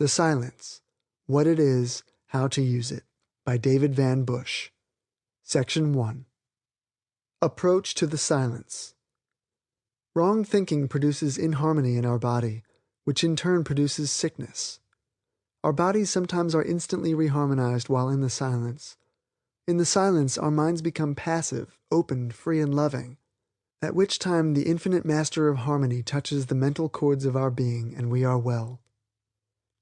The Silence, What It Is, How to Use It, by David Van Bush. Section 1. Approach to the silence. Wrong thinking produces inharmony in our body, which in turn produces sickness. Our bodies sometimes are instantly reharmonized while in the silence. In the silence, our minds become passive, open, free, and loving, at which time the infinite master of harmony touches the mental chords of our being and we are well.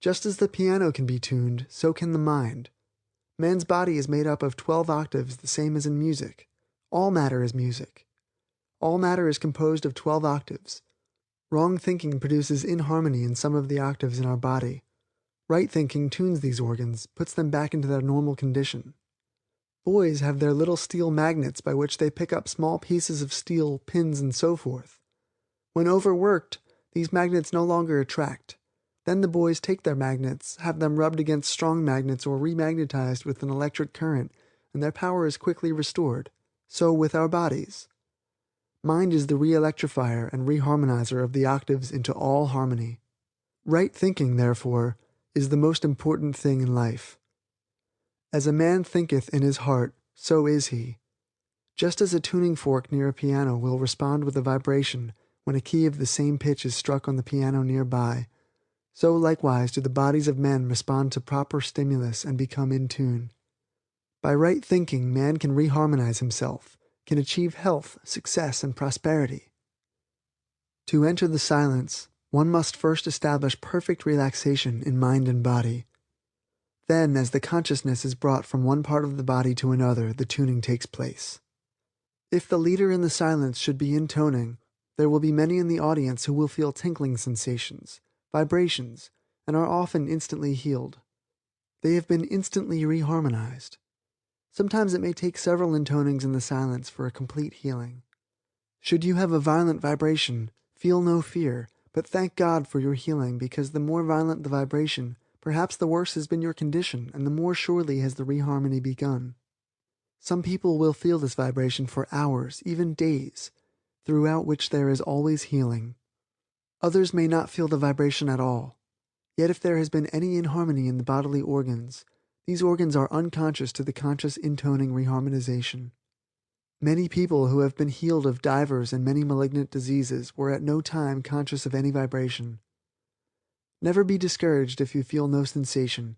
Just as the piano can be tuned, so can the mind. Man's body is made up of 12 octaves, the same as in music. All matter is music. All matter is composed of 12 octaves. Wrong thinking produces inharmony in some of the octaves in our body. Right thinking tunes these organs, puts them back into their normal condition. Boys have their little steel magnets by which they pick up small pieces of steel, pins, and so forth. When overworked, these magnets no longer attract. Then the boys take their magnets, have them rubbed against strong magnets or remagnetized with an electric current, and their power is quickly restored. So with our bodies. Mind is the re-electrifier and reharmonizer of the octaves into all harmony. Right thinking, therefore, is the most important thing in life. As a man thinketh in his heart, so is he. Just as a tuning fork near a piano will respond with a vibration when a key of the same pitch is struck on the piano nearby, so likewise do the bodies of men respond to proper stimulus and become in tune. By right thinking, man can reharmonize himself, can achieve health, success, and prosperity. To enter the silence, one must first establish perfect relaxation in mind and body. Then, as the consciousness is brought from one part of the body to another, the tuning takes place. If the leader in the silence should be intoning, there will be many in the audience who will feel tinkling sensations, vibrations, and are often instantly healed. They have been instantly reharmonized. Sometimes it may take several intonings in the silence for a complete healing. Should you have a violent vibration, feel no fear, but thank God for your healing, because the more violent the vibration, perhaps the worse has been your condition, and the more surely has the reharmony begun. Some people will feel this vibration for hours, even days, throughout which there is always healing. Others may not feel the vibration at all. Yet if there has been any inharmony in the bodily organs, these organs are unconscious to the conscious intoning reharmonization. Many people who have been healed of divers and many malignant diseases were at no time conscious of any vibration. Never be discouraged if you feel no sensation.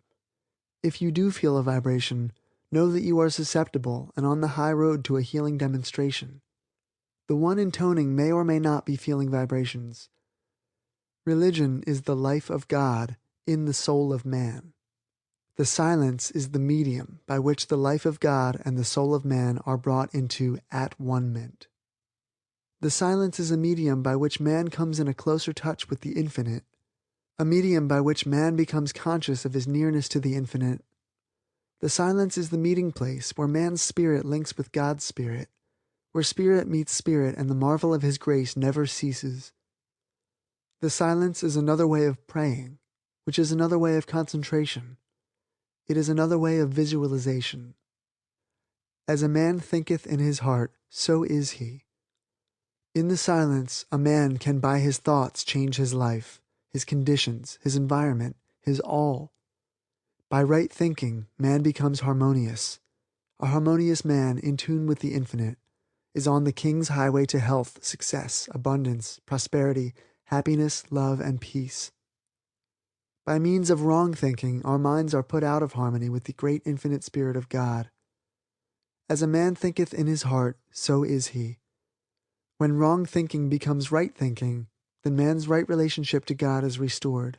If you do feel a vibration, know that you are susceptible and on the high road to a healing demonstration. The one intoning may or may not be feeling vibrations. Religion is the life of God in the soul of man. The silence is the medium by which the life of God and the soul of man are brought into at-one-ment. The silence is a medium by which man comes in a closer touch with the infinite, a medium by which man becomes conscious of his nearness to the infinite. The silence is the meeting place where man's spirit links with God's spirit, where spirit meets spirit and the marvel of his grace never ceases. The silence is another way of praying, which is another way of concentration. It is another way of visualization. As a man thinketh in his heart, so is he. In the silence, a man can by his thoughts change his life, his conditions, his environment, his all. By right thinking, man becomes harmonious. A harmonious man, in tune with the infinite, is on the king's highway to health, success, abundance, prosperity, happiness, love, and peace. By means of wrong thinking, our minds are put out of harmony with the great infinite Spirit of God. As a man thinketh in his heart, so is he. When wrong thinking becomes right thinking, then man's right relationship to God is restored.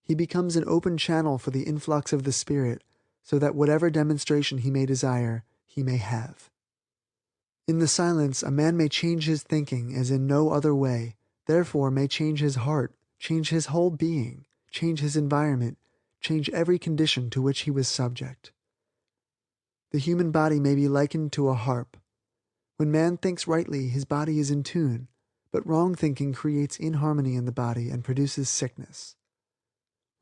He becomes an open channel for the influx of the Spirit, so that whatever demonstration he may desire, he may have. In the silence, a man may change his thinking as in no other way, therefore may change his heart, change his whole being, change his environment, change every condition to which he was subject. The human body may be likened to a harp. When man thinks rightly, his body is in tune, but wrong thinking creates inharmony in the body and produces sickness.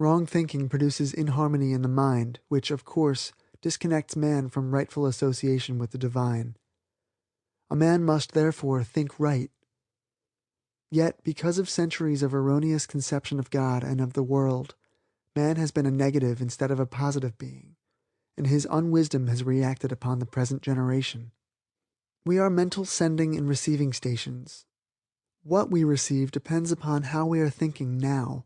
Wrong thinking produces inharmony in the mind, which, of course, disconnects man from rightful association with the divine. A man must therefore think right. Yet, because of centuries of erroneous conception of God and of the world, Man has been a negative instead of a positive being, and his unwisdom has reacted upon the present generation. We are mental sending and receiving stations. What we receive depends upon how we are thinking now.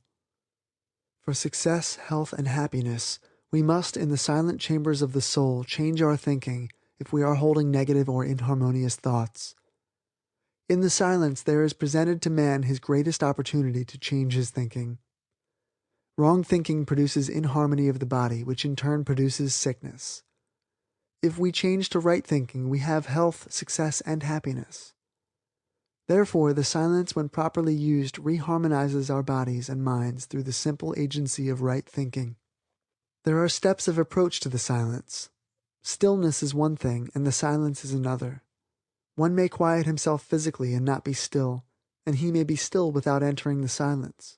For success, health, and happiness, we must, in the silent chambers of the soul, change our thinking if we are holding negative or inharmonious thoughts. In the silence, there is presented to man his greatest opportunity to change his thinking. Wrong thinking produces inharmony of the body, which in turn produces sickness. If we change to right thinking, we have health, success, and happiness. Therefore, the silence, when properly used, reharmonizes our bodies and minds through the simple agency of right thinking. There are steps of approach to the silence. Stillness is one thing, and the silence is another. One may quiet himself physically and not be still, and he may be still without entering the silence.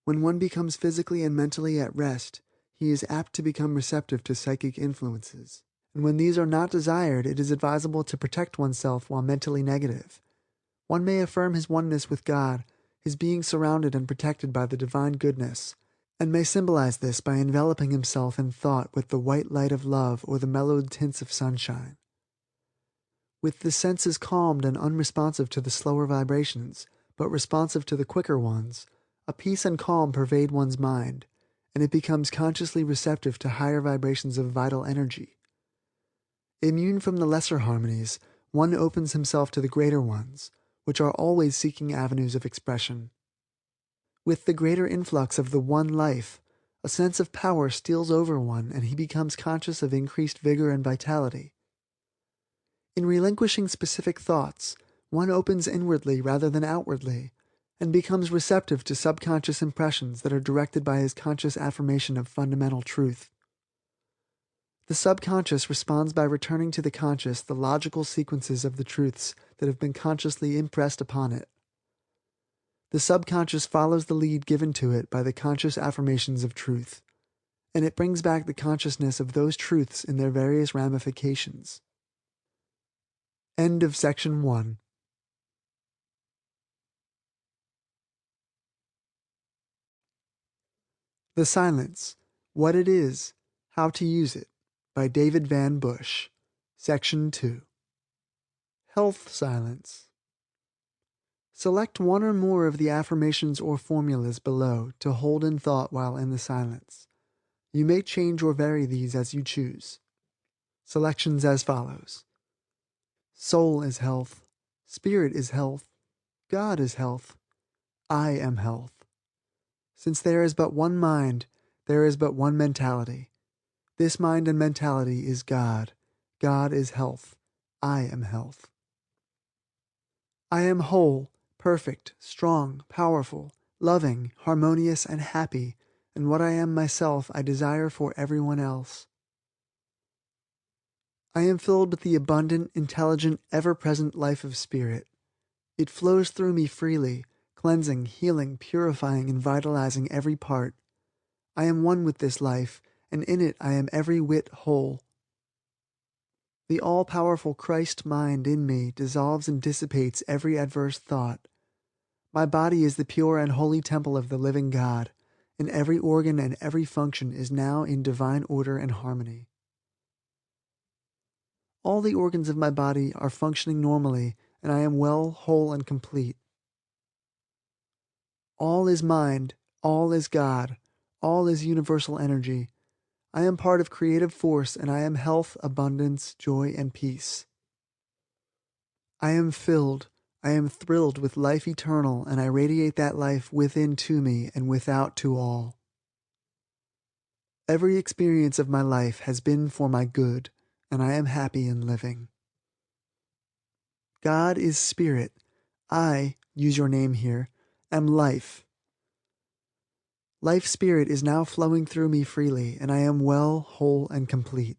When one becomes physically and mentally at rest, he is apt to become receptive to psychic influences. And when these are not desired, it is advisable to protect oneself while mentally negative. One may affirm his oneness with God, his being surrounded and protected by the divine goodness, and may symbolize this by enveloping himself in thought with the white light of love or the mellowed tints of sunshine. With the senses calmed and unresponsive to the slower vibrations, but responsive to the quicker ones, a peace and calm pervade one's mind, and it becomes consciously receptive to higher vibrations of vital energy. Immune from the lesser harmonies, one opens himself to the greater ones, which are always seeking avenues of expression. With the greater influx of the one life, a sense of power steals over one and he becomes conscious of increased vigor and vitality. In relinquishing specific thoughts, one opens inwardly rather than outwardly, and becomes receptive to subconscious impressions that are directed by his conscious affirmation of fundamental truth. The subconscious responds by returning to the conscious the logical sequences of the truths that have been consciously impressed upon it. The subconscious follows the lead given to it by the conscious affirmations of truth, and it brings back the consciousness of those truths in their various ramifications. End of section 1. The Silence, What It Is, How to Use It, by David Van Bush. Section 2. Health Silence. Select one or more of the affirmations or formulas below to hold in thought while in the silence. You may change or vary these as you choose. Selections as follows. Soul is health. Spirit is health. God is health. I am health. Since there is but one mind, there is but one mentality. This mind and mentality is God. God is health. I am health. I am whole, perfect, strong, powerful, loving, harmonious, and happy, and what I am myself I desire for everyone else. I am filled with the abundant, intelligent, ever-present life of spirit. It flows through me freely, cleansing, healing, purifying, and vitalizing every part. I am one with this life, and in it I am every whit whole. The all-powerful Christ mind in me dissolves and dissipates every adverse thought. My body is the pure and holy temple of the living God, and every organ and every function is now in divine order and harmony. All the organs of my body are functioning normally, and I am well, whole, and complete. All is mind, all is God, all is universal energy. I am part of creative force, and I am health, abundance, joy, and peace. I am filled, I am thrilled with life eternal, and I radiate that life within to me and without to all. Every experience of my life has been for my good, and I am happy in living. God is spirit. I, use your name here, am life. Life spirit is now flowing through me freely, and I am well, whole, and complete.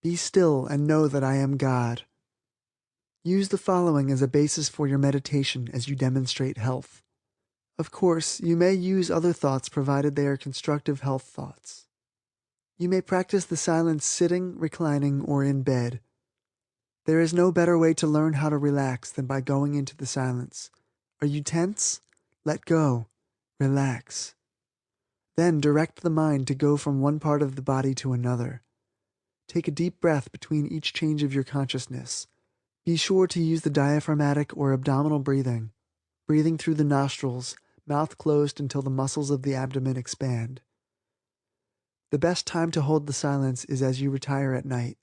Be still and know that I am God. Use the following as a basis for your meditation as you demonstrate health. Of course, you may use other thoughts provided they are constructive health thoughts. You may practice the silence sitting, reclining, or in bed. There is no better way to learn how to relax than by going into the silence. Are you tense? Let go. Relax. Then direct the mind to go from one part of the body to another. Take a deep breath between each change of your consciousness. Be sure to use the diaphragmatic or abdominal breathing, breathing through the nostrils, mouth closed until the muscles of the abdomen expand. The best time to hold the silence is as you retire at night,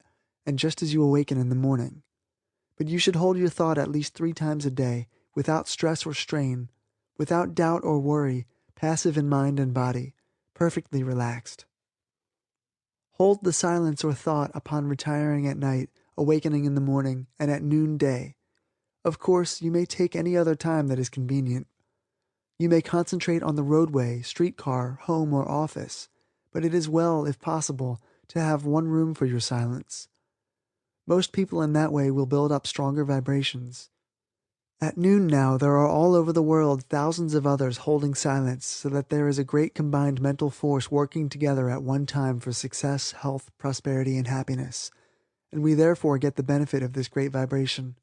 and just as you awaken in the morning. But you should hold your thought at least 3 times a day, without stress or strain, without doubt or worry, passive in mind and body, perfectly relaxed. Hold the silence or thought upon retiring at night, awakening in the morning, and at noonday. Of course, you may take any other time that is convenient. You may concentrate on the roadway, streetcar, home, or office, but it is well, if possible, to have one room for your silence. Most people in that way will build up stronger vibrations. At noon now, there are all over the world thousands of others holding silence so that there is a great combined mental force working together at one time for success, health, prosperity, and happiness, and we therefore get the benefit of this great vibration.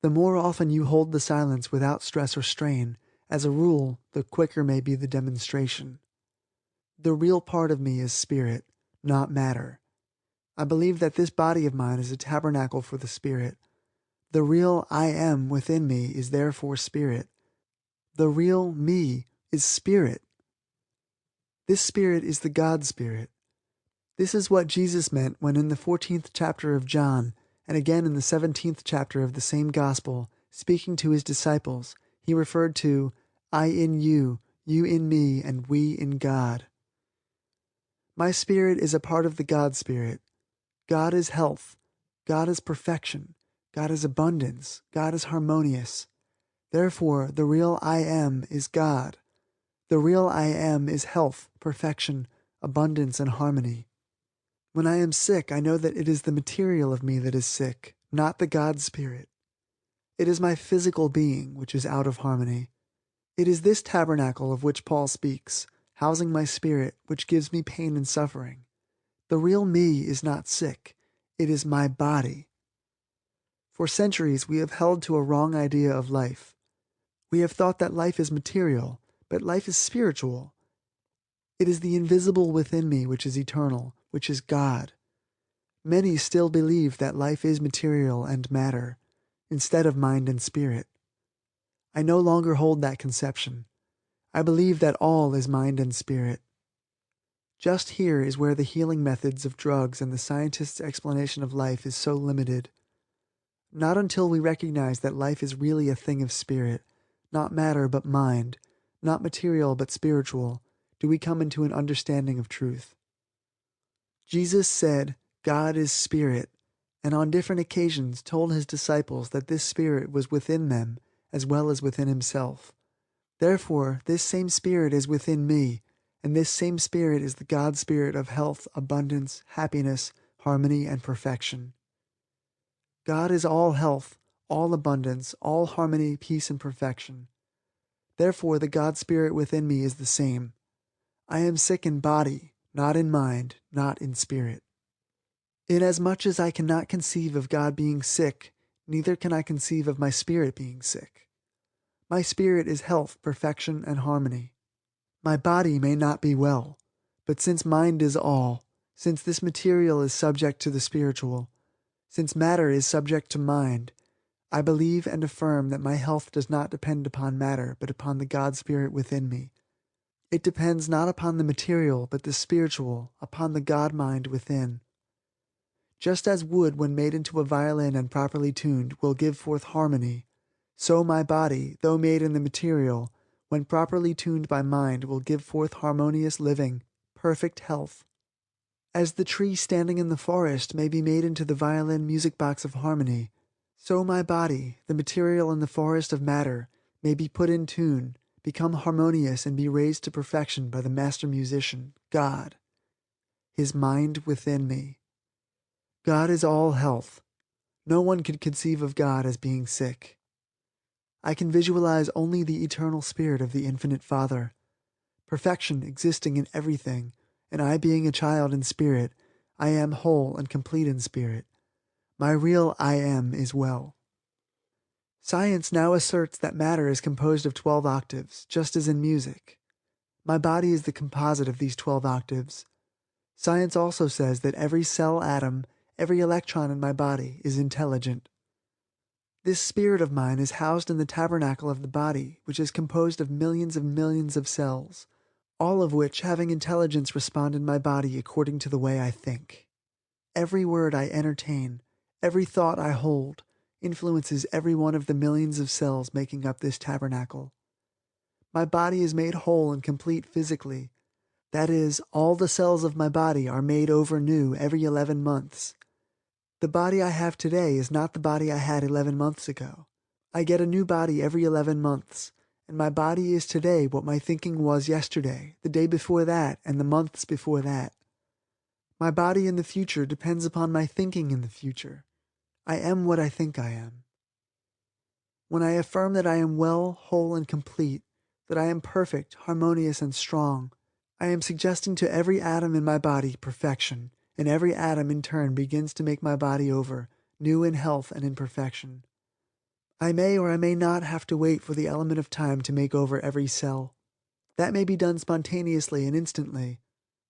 The more often you hold the silence without stress or strain, as a rule, the quicker may be the demonstration. The real part of me is spirit, not matter. I believe that this body of mine is a tabernacle for the spirit. The real I am within me is therefore spirit. The real me is spirit. This spirit is the God spirit. This is what Jesus meant when in the 14th chapter of John, and again in the 17th chapter of the same gospel, speaking to his disciples, he referred to I in you, you in me, and we in God. My spirit is a part of the God spirit. God is health. God is perfection. God is abundance. God is harmonious. Therefore, the real I am is God. The real I am is health, perfection, abundance, and harmony. When I am sick, I know that it is the material of me that is sick, not the God spirit. It is my physical being which is out of harmony. It is this tabernacle of which Paul speaks, housing my spirit, which gives me pain and suffering. The real me is not sick. It is my body. For centuries, we have held to a wrong idea of life. We have thought that life is material, but life is spiritual. It is the invisible within me which is eternal, which is God. Many still believe that life is material and matter, instead of mind and spirit. I no longer hold that conception. I believe that all is mind and spirit. Just here is where the healing methods of drugs and the scientist's explanation of life is so limited. Not until we recognize that life is really a thing of spirit, not matter but mind, not material but spiritual, do we come into an understanding of truth. Jesus said, God is spirit, and on different occasions told his disciples that this spirit was within them as well as within himself. Therefore, this same spirit is within me, and this same spirit is the God spirit of health, abundance, happiness, harmony, and perfection. God is all health, all abundance, all harmony, peace, and perfection. Therefore, the God spirit within me is the same. I am sick in body, not in mind, not in spirit. Inasmuch as I cannot conceive of God being sick, neither can I conceive of my spirit being sick. My spirit is health, perfection, and harmony. My body may not be well, but since mind is all, since this material is subject to the spiritual, since matter is subject to mind, I believe and affirm that my health does not depend upon matter, but upon the God Spirit within me. It depends not upon the material, but the spiritual, upon the God mind within. Just as wood, when made into a violin and properly tuned, will give forth harmony, so my body, though made in the material, when properly tuned by mind, will give forth harmonious living, perfect health. As the tree standing in the forest may be made into the violin music box of harmony, so my body, the material in the forest of matter, may be put in tune, become harmonious, and be raised to perfection by the master musician, God, his mind within me. God is all health. No one could conceive of God as being sick. I can visualize only the eternal spirit of the infinite Father, perfection existing in everything, and I being a child in spirit, I am whole and complete in spirit. My real I am is well. Science now asserts that matter is composed of 12 octaves, just as in music. My body is the composite of these 12 octaves. Science also says that every cell atom, every electron in my body is intelligent. This spirit of mine is housed in the tabernacle of the body, which is composed of millions of cells, all of which, having intelligence, respond in my body according to the way I think. Every word I entertain, every thought I hold, influences every one of the millions of cells making up this tabernacle. My body is made whole and complete physically. That is, all the cells of my body are made over new every 11 months. The body I have today is not the body I had 11 months ago. I get a new body every 11 months, and my body is today what my thinking was yesterday, the day before that, and the months before that. My body in the future depends upon my thinking in the future. I am what I think I am. When I affirm that I am well, whole, and complete, that I am perfect, harmonious, and strong, I am suggesting to every atom in my body perfection, and every atom in turn begins to make my body over, new in health and in perfection. I may or I may not have to wait for the element of time to make over every cell. That may be done spontaneously and instantly.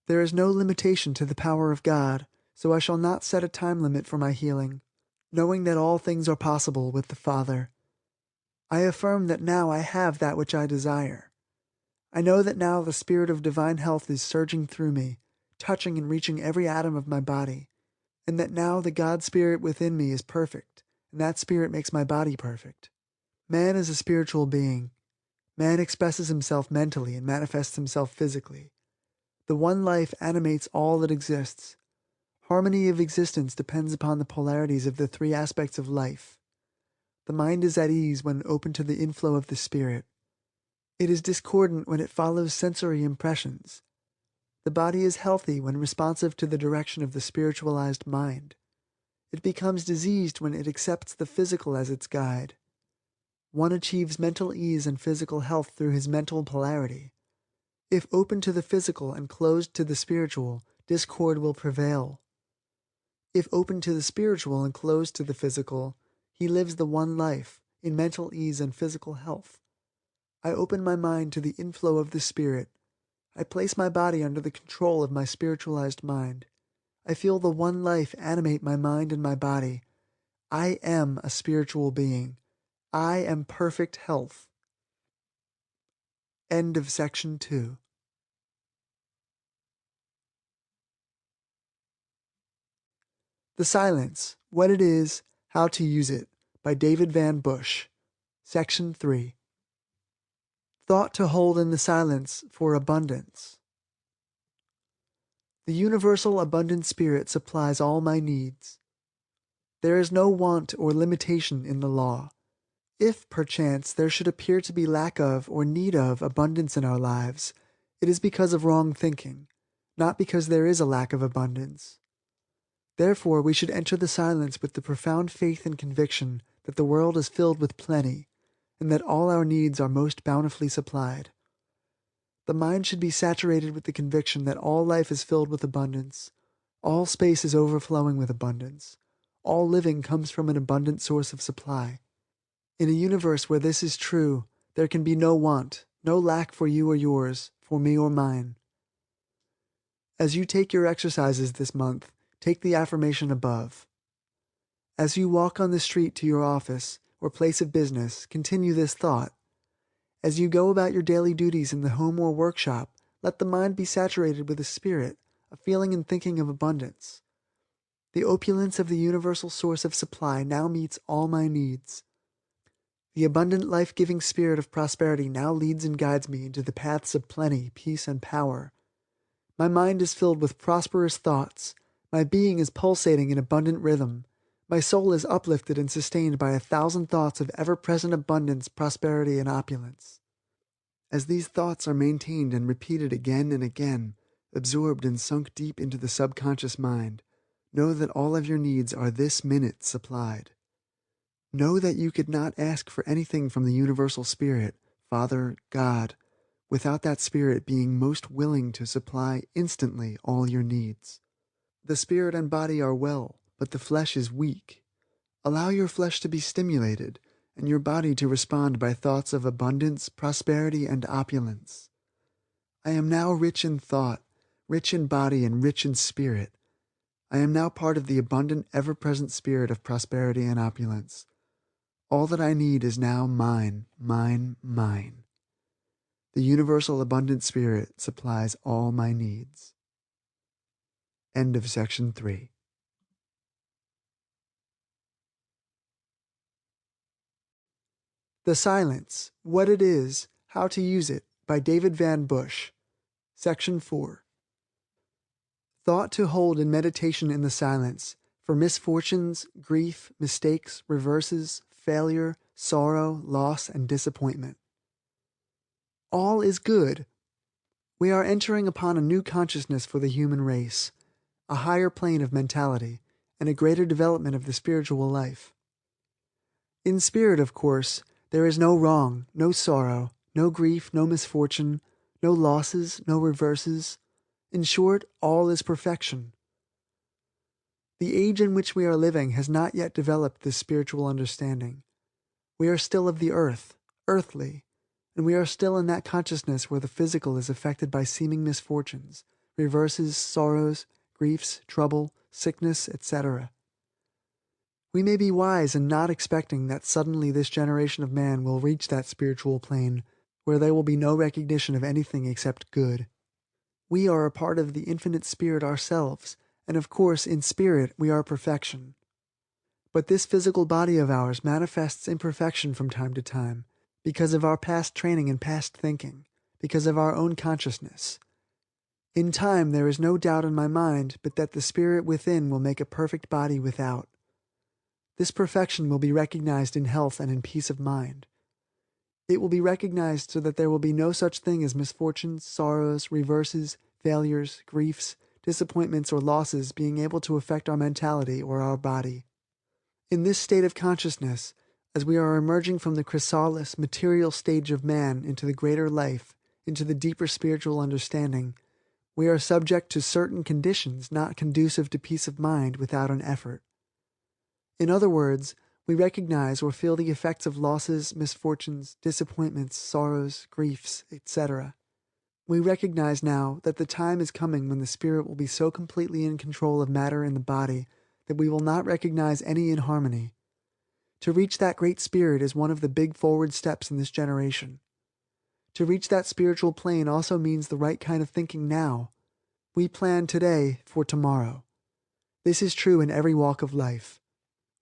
There is no limitation to the power of God, so I shall not set a time limit for my healing, knowing that all things are possible with the Father. I affirm that now I have that which I desire. I know that now the spirit of divine health is surging through me, touching and reaching every atom of my body, and that now the God spirit within me is perfect, and that spirit makes my body perfect. Man is a spiritual being. Man expresses himself mentally and manifests himself physically. The one life animates all that exists. Harmony of existence depends upon the polarities of the three aspects of life. The mind is at ease when open to the inflow of the spirit. It is discordant when it follows sensory impressions. The body is healthy when responsive to the direction of the spiritualized mind. It becomes diseased when it accepts the physical as its guide. One achieves mental ease and physical health through his mental polarity. If open to the physical and closed to the spiritual, discord will prevail. If open to the spiritual and closed to the physical, he lives the one life, in mental ease and physical health. I open my mind to the inflow of the spirit. I place my body under the control of my spiritualized mind. I feel the one life animate my mind and my body. I am a spiritual being. I am perfect health. End of section 2. The Silence, What It Is, How to Use It, by David Van Bush. Section 3. Thought to hold in the silence for abundance. The universal abundant spirit supplies all my needs. There is no want or limitation in the law. If, perchance, there should appear to be lack of or need of abundance in our lives, it is because of wrong thinking, not because there is a lack of abundance. Therefore, we should enter the silence with the profound faith and conviction that the world is filled with plenty, and that all our needs are most bountifully supplied. The mind should be saturated with the conviction that all life is filled with abundance, all space is overflowing with abundance, all living comes from an abundant source of supply. In a universe where this is true, there can be no want, no lack for you or yours, for me or mine. As you take your exercises this month, take the affirmation above. As you walk on the street to your office or place of business, continue this thought. As you go about your daily duties in the home or workshop, let the mind be saturated with a spirit, a feeling and thinking of abundance. The opulence of the universal source of supply now meets all my needs. The abundant life-giving spirit of prosperity now leads and guides me into the paths of plenty, peace, and power. My mind is filled with prosperous thoughts. My being is pulsating in abundant rhythm. My soul is uplifted and sustained by 1,000 thoughts of ever-present abundance, prosperity, and opulence. As these thoughts are maintained and repeated again and again, absorbed and sunk deep into the subconscious mind, know that all of your needs are this minute supplied. Know that you could not ask for anything from the universal spirit, Father, God, without that spirit being most willing to supply instantly all your needs. The spirit and body are well, but the flesh is weak. Allow your flesh to be stimulated, and your body to respond by thoughts of abundance, prosperity, and opulence. I am now rich in thought, rich in body, and rich in spirit. I am now part of the abundant, ever-present spirit of prosperity and opulence. All that I need is now mine, mine, mine. The universal abundant spirit supplies all my needs. End of section 3. The Silence, What It Is, How to Use It by David Van Bush. Section 4. Thought to hold in meditation in the silence for misfortunes, grief, mistakes, reverses, failure, sorrow, loss, and disappointment. All is good. We are entering upon a new consciousness for the human race, a higher plane of mentality, and a greater development of the spiritual life. In spirit, of course, there is no wrong, no sorrow, no grief, no misfortune, no losses, no reverses. In short, all is perfection. The age in which we are living has not yet developed this spiritual understanding. We are still of the earth, earthly, and we are still in that consciousness where the physical is affected by seeming misfortunes, reverses, sorrows, griefs, trouble, sickness, etc. We may be wise in not expecting that suddenly this generation of man will reach that spiritual plane where there will be no recognition of anything except good. We are a part of the infinite spirit ourselves, and of course, in spirit, we are perfection. But this physical body of ours manifests imperfection from time to time, because of our past training and past thinking, because of our own consciousness. In time, there is no doubt in my mind but that the spirit within will make a perfect body without. This perfection will be recognized in health and in peace of mind. It will be recognized so that there will be no such thing as misfortunes, sorrows, reverses, failures, griefs, disappointments, or losses being able to affect our mentality or our body. In this state of consciousness, as we are emerging from the chrysalis, material stage of man into the greater life, into the deeper spiritual understanding, we are subject to certain conditions not conducive to peace of mind without an effort. In other words, we recognize or feel the effects of losses, misfortunes, disappointments, sorrows, griefs, etc. We recognize now that the time is coming when the spirit will be so completely in control of matter in the body that we will not recognize any inharmony. To reach that great spirit is one of the big forward steps in this generation. To reach that spiritual plane also means the right kind of thinking now. We plan today for tomorrow. This is true in every walk of life.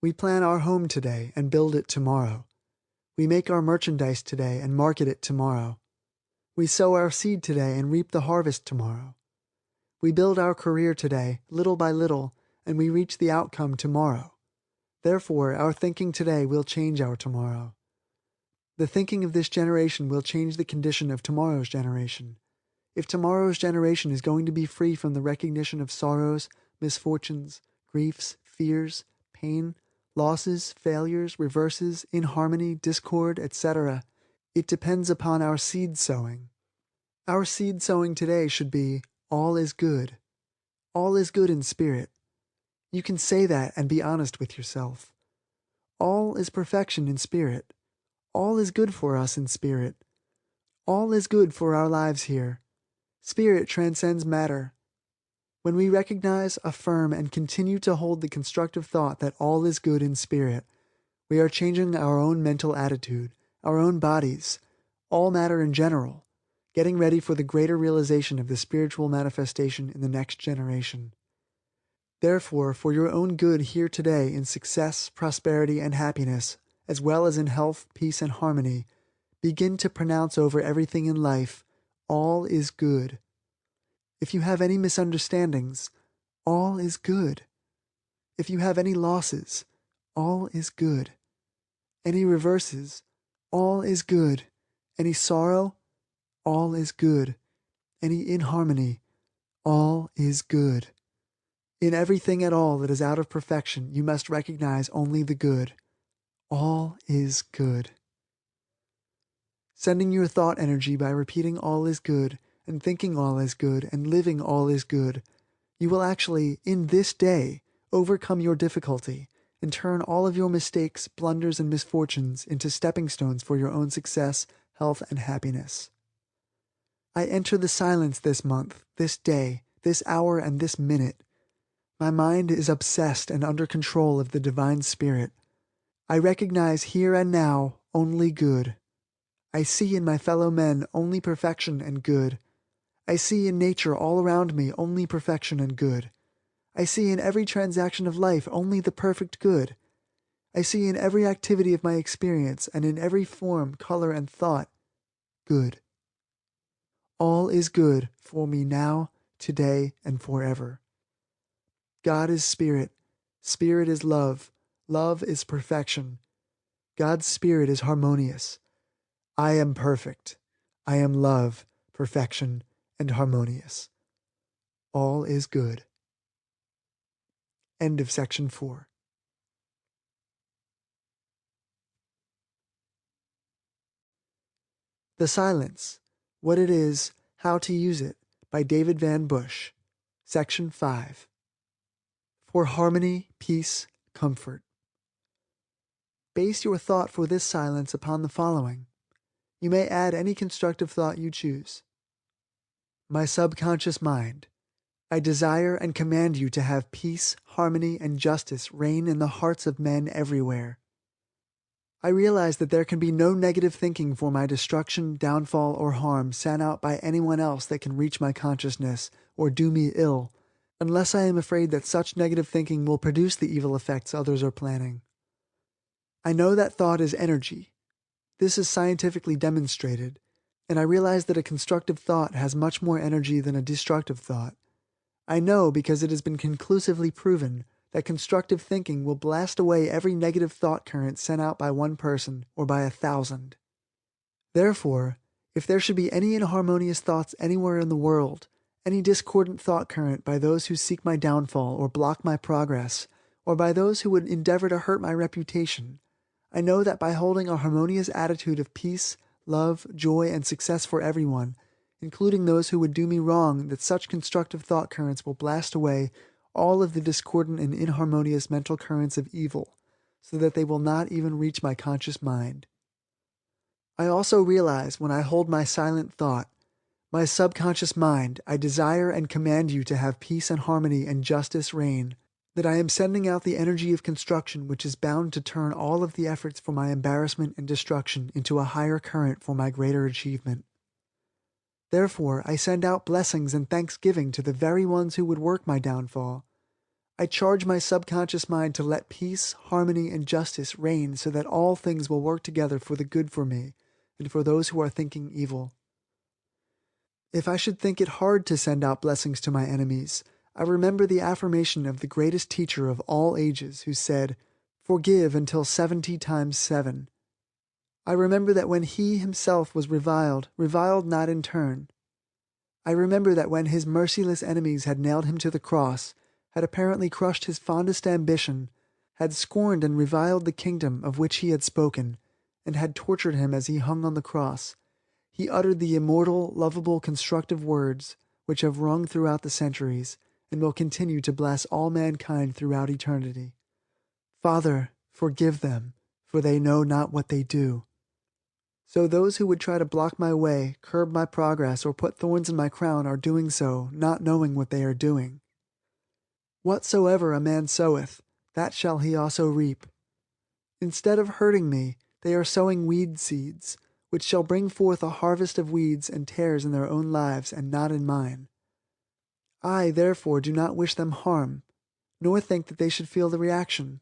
We plan our home today and build it tomorrow. We make our merchandise today and market it tomorrow. We sow our seed today and reap the harvest tomorrow. We build our career today, little by little, and we reach the outcome tomorrow. Therefore, our thinking today will change our tomorrow. The thinking of this generation will change the condition of tomorrow's generation. If tomorrow's generation is going to be free from the recognition of sorrows, misfortunes, griefs, fears, pain, losses, failures, reverses, inharmony, discord, etc., it depends upon our seed sowing. Our seed sowing today should be, all is good. All is good in spirit. You can say that and be honest with yourself. All is perfection in spirit. All is good for us in spirit. All is good for our lives here. Spirit transcends matter. When we recognize, affirm, and continue to hold the constructive thought that all is good in spirit, we are changing our own mental attitude, our own bodies, all matter in general, getting ready for the greater realization of the spiritual manifestation in the next generation. Therefore, for your own good here today in success, prosperity, and happiness, as well as in health, peace, and harmony, begin to pronounce over everything in life, all is good. If you have any misunderstandings, all is good. If you have any losses, all is good. Any reverses, all is good. Any sorrow, all is good. Any inharmony, all is good. In everything at all that is out of perfection, you must recognize only the good. All is good. Sending your thought energy by repeating all is good, and thinking all is good, and living all is good, you will actually, in this day, overcome your difficulty and turn all of your mistakes, blunders, and misfortunes into stepping stones for your own success, health, and happiness. I enter the silence this month, this day, this hour, and this minute. My mind is obsessed and under control of the Divine Spirit. I recognize here and now only good. I see in my fellow men only perfection and good. I see in nature all around me only perfection and good. I see in every transaction of life only the perfect good. I see in every activity of my experience and in every form, color, and thought, good. All is good for me now, today, and forever. God is spirit. Spirit is love. Love is perfection. God's spirit is harmonious. I am perfect. I am love, perfection, and harmonious. All is good. End of section 4. The Silence, What It Is, How to Use It, by David Van Bush. Section 5. For harmony, peace, comfort. Base your thought for this silence upon the following. You may add any constructive thought you choose. My subconscious mind. I desire and command you to have peace, harmony, and justice reign in the hearts of men everywhere. I realize that there can be no negative thinking for my destruction, downfall, or harm sent out by anyone else that can reach my consciousness or do me ill, unless I am afraid that such negative thinking will produce the evil effects others are planning. I know that thought is energy. This is scientifically demonstrated, and I realize that a constructive thought has much more energy than a destructive thought. I know because it has been conclusively proven that constructive thinking will blast away every negative thought current sent out by one person or by 1,000. Therefore, if there should be any inharmonious thoughts anywhere in the world, any discordant thought current by those who seek my downfall or block my progress, or by those who would endeavor to hurt my reputation, I know that by holding a harmonious attitude of peace, love, joy, and success for everyone, including those who would do me wrong, that such constructive thought currents will blast away all of the discordant and inharmonious mental currents of evil, so that they will not even reach my conscious mind. I also realize when I hold my silent thought, my subconscious mind, I desire and command you to have peace and harmony and justice reign, that I am sending out the energy of construction which is bound to turn all of the efforts for my embarrassment and destruction into a higher current for my greater achievement. Therefore, I send out blessings and thanksgiving to the very ones who would work my downfall. I charge my subconscious mind to let peace, harmony, and justice reign so that all things will work together for the good for me and for those who are thinking evil. If I should think it hard to send out blessings to my enemies, I remember the affirmation of the greatest teacher of all ages who said, "Forgive until 70 times 7. I remember that when he himself was reviled not in turn. I remember that when his merciless enemies had nailed him to the cross, had apparently crushed his fondest ambition, had scorned and reviled the kingdom of which he had spoken, and had tortured him as he hung on the cross, he uttered the immortal, lovable, constructive words which have rung throughout the centuries and will continue to bless all mankind throughout eternity. Father, forgive them, for they know not what they do." So those who would try to block my way, curb my progress, or put thorns in my crown are doing so, not knowing what they are doing. Whatsoever a man soweth, that shall he also reap. Instead of hurting me, they are sowing weed seeds, which shall bring forth a harvest of weeds and tares in their own lives and not in mine. I, therefore, do not wish them harm, nor think that they should feel the reaction.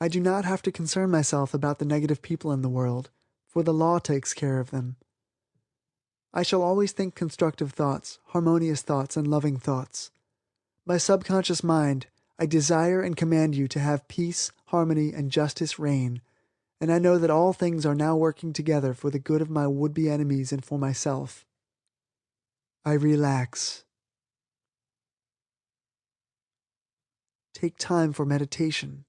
I do not have to concern myself about the negative people in the world, for the law takes care of them. I shall always think constructive thoughts, harmonious thoughts, and loving thoughts. My subconscious mind, I desire and command you to have peace, harmony, and justice reign, and I know that all things are now working together for the good of my would-be enemies and for myself. I relax. Take time for meditation.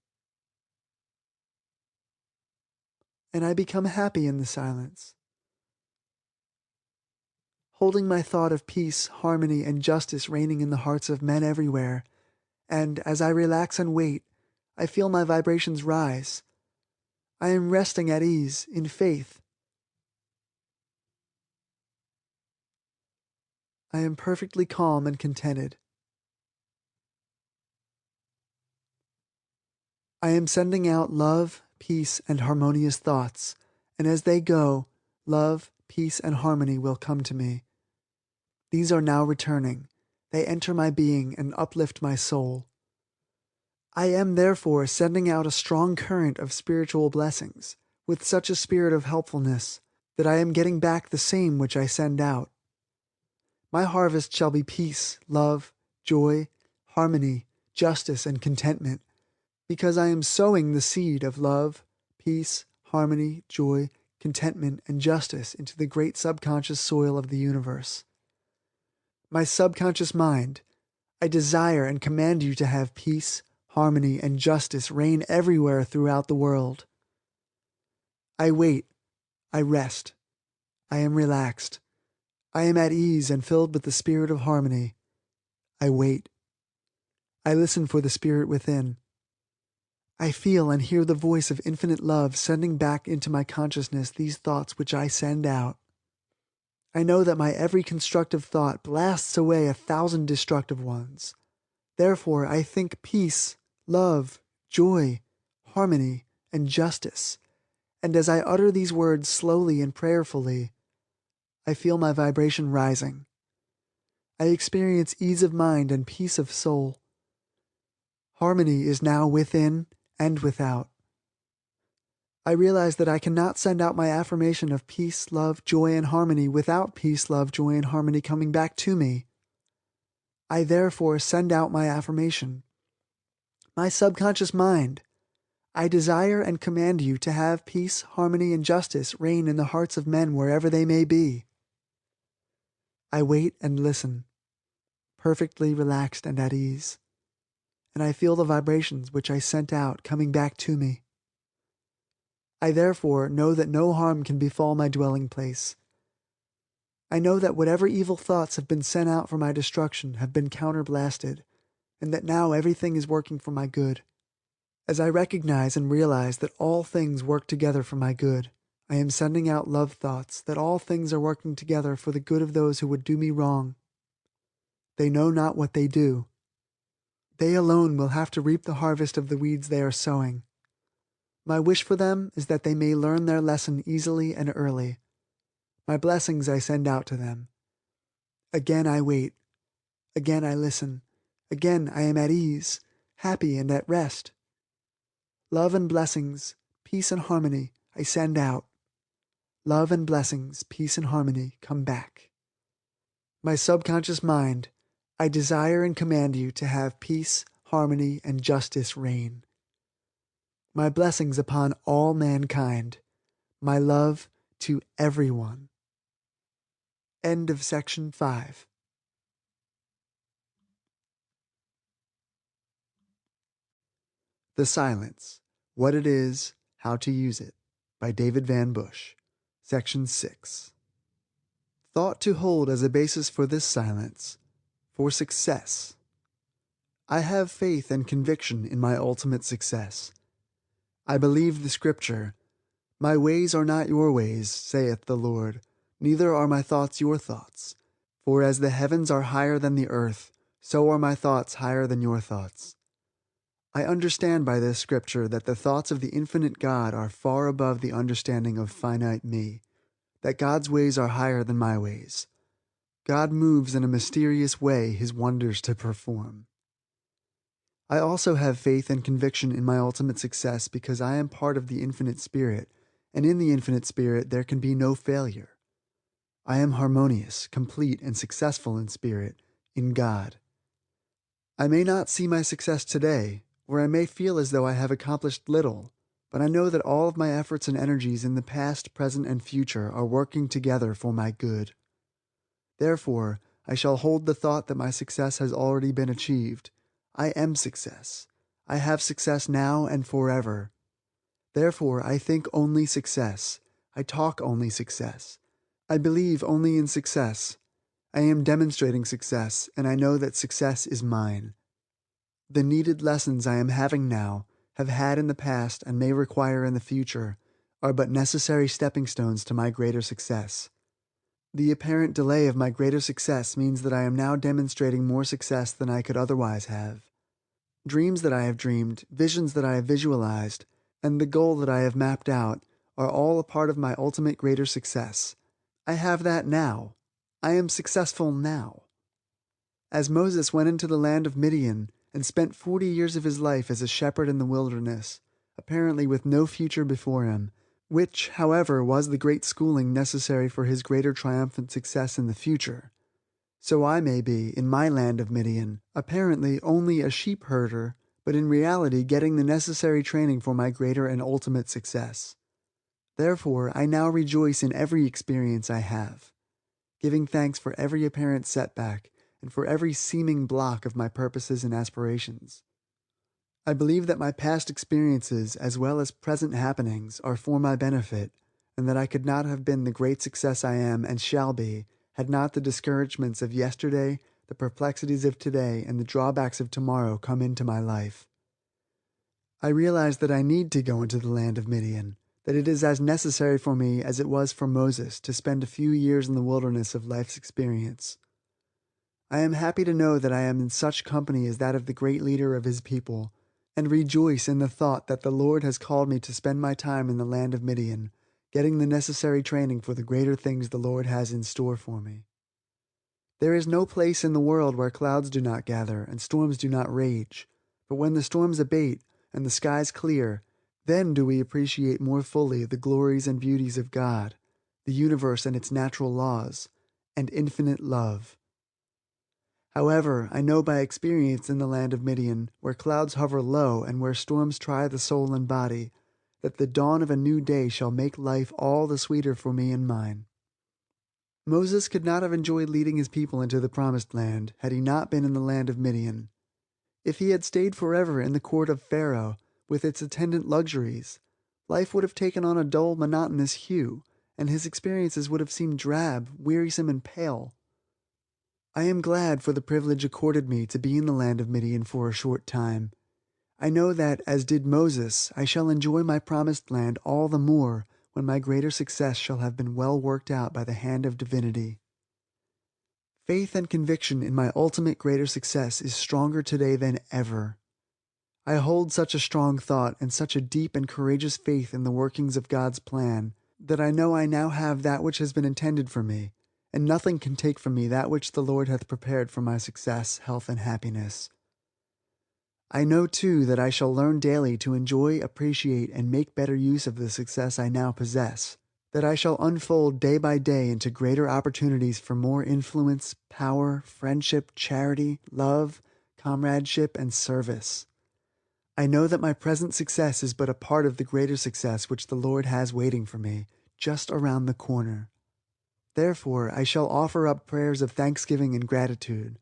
And I become happy in the silence. Holding my thought of peace, harmony, and justice reigning in the hearts of men everywhere, and as I relax and wait, I feel my vibrations rise. I am resting at ease, in faith. I am perfectly calm and contented. I am sending out love, peace, and harmonious thoughts, and as they go, love, peace, and harmony will come to me. These are now returning. They enter my being and uplift my soul. I am therefore sending out a strong current of spiritual blessings, with such a spirit of helpfulness, that I am getting back the same which I send out. My harvest shall be peace, love, joy, harmony, justice, and contentment, because I am sowing the seed of love, peace, harmony, joy, contentment, and justice into the great subconscious soil of the universe. My subconscious mind, I desire and command you to have peace, harmony, and justice reign everywhere throughout the world. I wait. I rest. I am relaxed. I am at ease and filled with the spirit of harmony. I wait. I listen for the spirit within. I feel and hear the voice of infinite love sending back into my consciousness these thoughts which I send out. I know that my every constructive thought blasts away 1,000 destructive ones. Therefore, I think peace, love, joy, harmony, and justice. And as I utter these words slowly and prayerfully, I feel my vibration rising. I experience ease of mind and peace of soul. Harmony is now within and without. I realize that I cannot send out my affirmation of peace, love, joy, and harmony without peace, love, joy, and harmony coming back to me. I therefore send out my affirmation. My subconscious mind, I desire and command you to have peace, harmony, and justice reign in the hearts of men wherever they may be. I wait and listen, perfectly relaxed and at ease, and I feel the vibrations which I sent out coming back to me. I therefore know that no harm can befall my dwelling place. I know that whatever evil thoughts have been sent out for my destruction have been counterblasted, and that now everything is working for my good. As I recognize and realize that all things work together for my good, I am sending out love thoughts that all things are working together for the good of those who would do me wrong. They know not what they do. They alone will have to reap the harvest of the weeds they are sowing. My wish for them is that they may learn their lesson easily and early. My blessings I send out to them. Again I wait. Again I listen. Again I am at ease, happy and at rest. Love and blessings, peace and harmony I send out. Love and blessings, peace and harmony come back. My subconscious mind, I desire and command you to have peace, harmony, and justice reign. My blessings upon all mankind. My love to everyone. End of section 5. The Silence, What It Is, How to Use It, by David Van Bush. Section 6. Thought to hold as a basis for this silence, for success. I have faith and conviction in my ultimate success. I believe the scripture, "My ways are not your ways, saith the Lord, neither are my thoughts your thoughts. For as the heavens are higher than the earth, so are my thoughts higher than your thoughts." I understand by this scripture that the thoughts of the infinite God are far above the understanding of finite me, that God's ways are higher than my ways. God moves in a mysterious way His wonders to perform. I also have faith and conviction in my ultimate success because I am part of the infinite spirit, and in the infinite spirit there can be no failure. I am harmonious, complete, and successful in spirit, in God. I may not see my success today, or I may feel as though I have accomplished little, but I know that all of my efforts and energies in the past, present, and future are working together for my good. Therefore, I shall hold the thought that my success has already been achieved. I am success. I have success now and forever. Therefore, I think only success. I talk only success. I believe only in success. I am demonstrating success, and I know that success is mine. The needed lessons I am having now, have had in the past, and may require in the future, are but necessary stepping stones to my greater success. The apparent delay of my greater success means that I am now demonstrating more success than I could otherwise have. Dreams that I have dreamed, visions that I have visualized, and the goal that I have mapped out are all a part of my ultimate greater success. I have that now. I am successful now. As Moses went into the land of Midian and spent 40 years of his life as a shepherd in the wilderness, apparently with no future before him, which, however, was the great schooling necessary for his greater triumphant success in the future, so I may be, in my land of Midian, apparently only a sheep herder, but in reality getting the necessary training for my greater and ultimate success. Therefore, I now rejoice in every experience I have, giving thanks for every apparent setback and for every seeming block of my purposes and aspirations. I believe that my past experiences as well as present happenings are for my benefit, and that I could not have been the great success I am and shall be had not the discouragements of yesterday, the perplexities of today, and the drawbacks of tomorrow come into my life. I realize that I need to go into the land of Midian, that it is as necessary for me as it was for Moses to spend a few years in the wilderness of life's experience. I am happy to know that I am in such company as that of the great leader of his people, and rejoice in the thought that the Lord has called me to spend my time in the land of Midian, getting the necessary training for the greater things the Lord has in store for me. There is no place in the world where clouds do not gather and storms do not rage, but when the storms abate and the skies clear, then do we appreciate more fully the glories and beauties of God, the universe and its natural laws, and infinite love. However, I know by experience in the land of Midian, where clouds hover low and where storms try the soul and body, that the dawn of a new day shall make life all the sweeter for me and mine. Moses could not have enjoyed leading his people into the promised land had he not been in the land of Midian. If he had stayed forever in the court of Pharaoh, with its attendant luxuries, life would have taken on a dull, monotonous hue, and his experiences would have seemed drab, wearisome, and pale. I am glad for the privilege accorded me to be in the land of Midian for a short time. I know that, as did Moses, I shall enjoy my promised land all the more when my greater success shall have been well worked out by the hand of divinity. Faith and conviction in my ultimate greater success is stronger today than ever. I hold such a strong thought and such a deep and courageous faith in the workings of God's plan that I know I now have that which has been intended for me, and nothing can take from me that which the Lord hath prepared for my success, health, and happiness. I know, too, that I shall learn daily to enjoy, appreciate, and make better use of the success I now possess, that I shall unfold day by day into greater opportunities for more influence, power, friendship, charity, love, comradeship, and service. I know that my present success is but a part of the greater success which the Lord has waiting for me, just around the corner. Therefore, I shall offer up prayers of thanksgiving and gratitude.